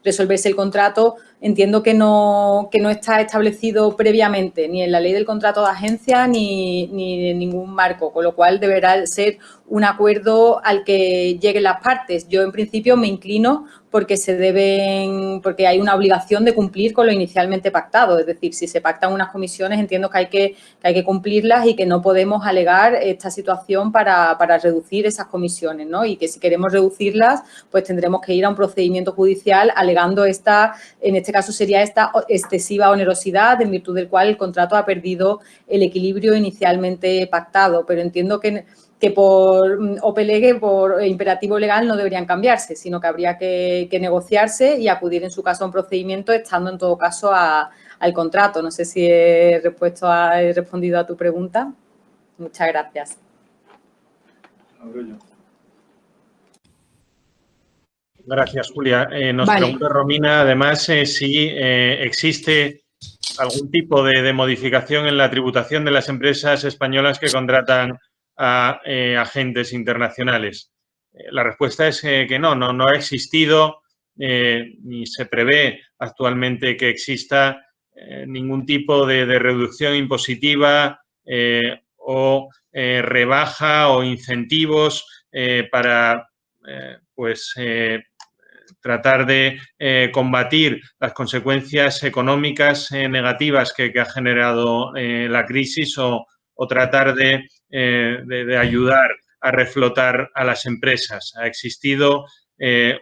resolverse el contrato, entiendo que no está establecido previamente ni en la ley del contrato de agencia ni en ningún marco, con lo cual deberá ser un acuerdo al que lleguen las partes. Yo, en principio, me inclino porque hay una obligación de cumplir con lo inicialmente pactado. Es decir, si se pactan unas comisiones, entiendo que hay que cumplirlas y que no podemos alegar esta situación para reducir esas comisiones, ¿no? Y que si queremos reducirlas, pues tendremos que ir a un procedimiento judicial alegando en este caso sería esta excesiva onerosidad en virtud del cual el contrato ha perdido el equilibrio inicialmente pactado. Pero entiendo que por OPLEGE, por imperativo legal, no deberían cambiarse, sino que habría que negociarse y acudir en su caso a un procedimiento, estando en todo caso al contrato. No sé si he respondido a tu pregunta. Muchas gracias. Gracias, Julia. Nos pregunta Romina, además, si existe algún tipo de modificación en la tributación de las empresas españolas que contratan a agentes internacionales. La respuesta es que no ha existido ni se prevé actualmente que exista ningún tipo de reducción impositiva o rebaja o incentivos para tratar de combatir las consecuencias económicas negativas que ha generado la crisis o tratar de ayudar a reflotar a las empresas. Ha existido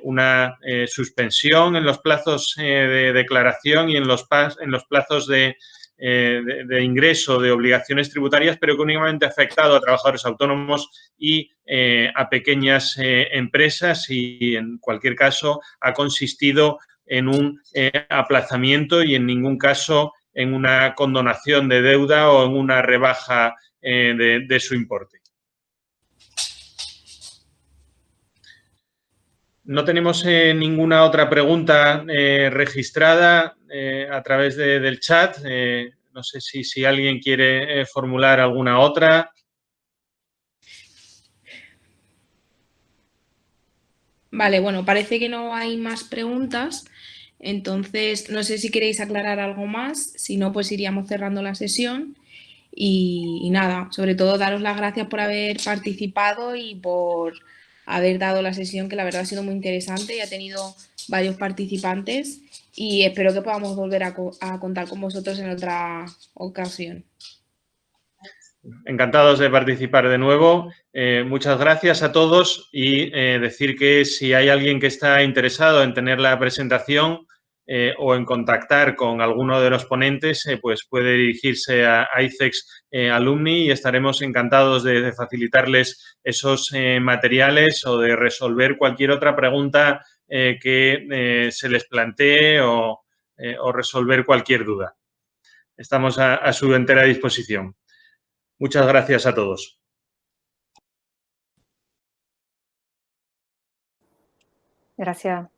una suspensión en los plazos de declaración y en los plazos de ingreso de obligaciones tributarias, pero que únicamente ha afectado a trabajadores autónomos y a pequeñas empresas y, en cualquier caso, ha consistido en un aplazamiento y, en ningún caso, en una condonación de deuda o en una rebaja de su importe. No tenemos ninguna otra pregunta registrada a través del chat. No sé si alguien quiere formular alguna otra. Vale, bueno, parece que no hay más preguntas. Entonces, no sé si queréis aclarar algo más. Si no, pues iríamos cerrando la sesión. Y nada, sobre todo daros las gracias por haber participado y por haber dado la sesión, que la verdad ha sido muy interesante y ha tenido varios participantes, y espero que podamos volver a contar con vosotros en otra ocasión. Encantados de participar de nuevo. Muchas gracias a todos y decir que si hay alguien que está interesado en tener la presentación o en contactar con alguno de los ponentes, pues puede dirigirse a ICEX Alumni y estaremos encantados de facilitarles esos materiales o de resolver cualquier otra pregunta que se les plantee o resolver cualquier duda. Estamos a su entera disposición. Muchas gracias a todos. Gracias.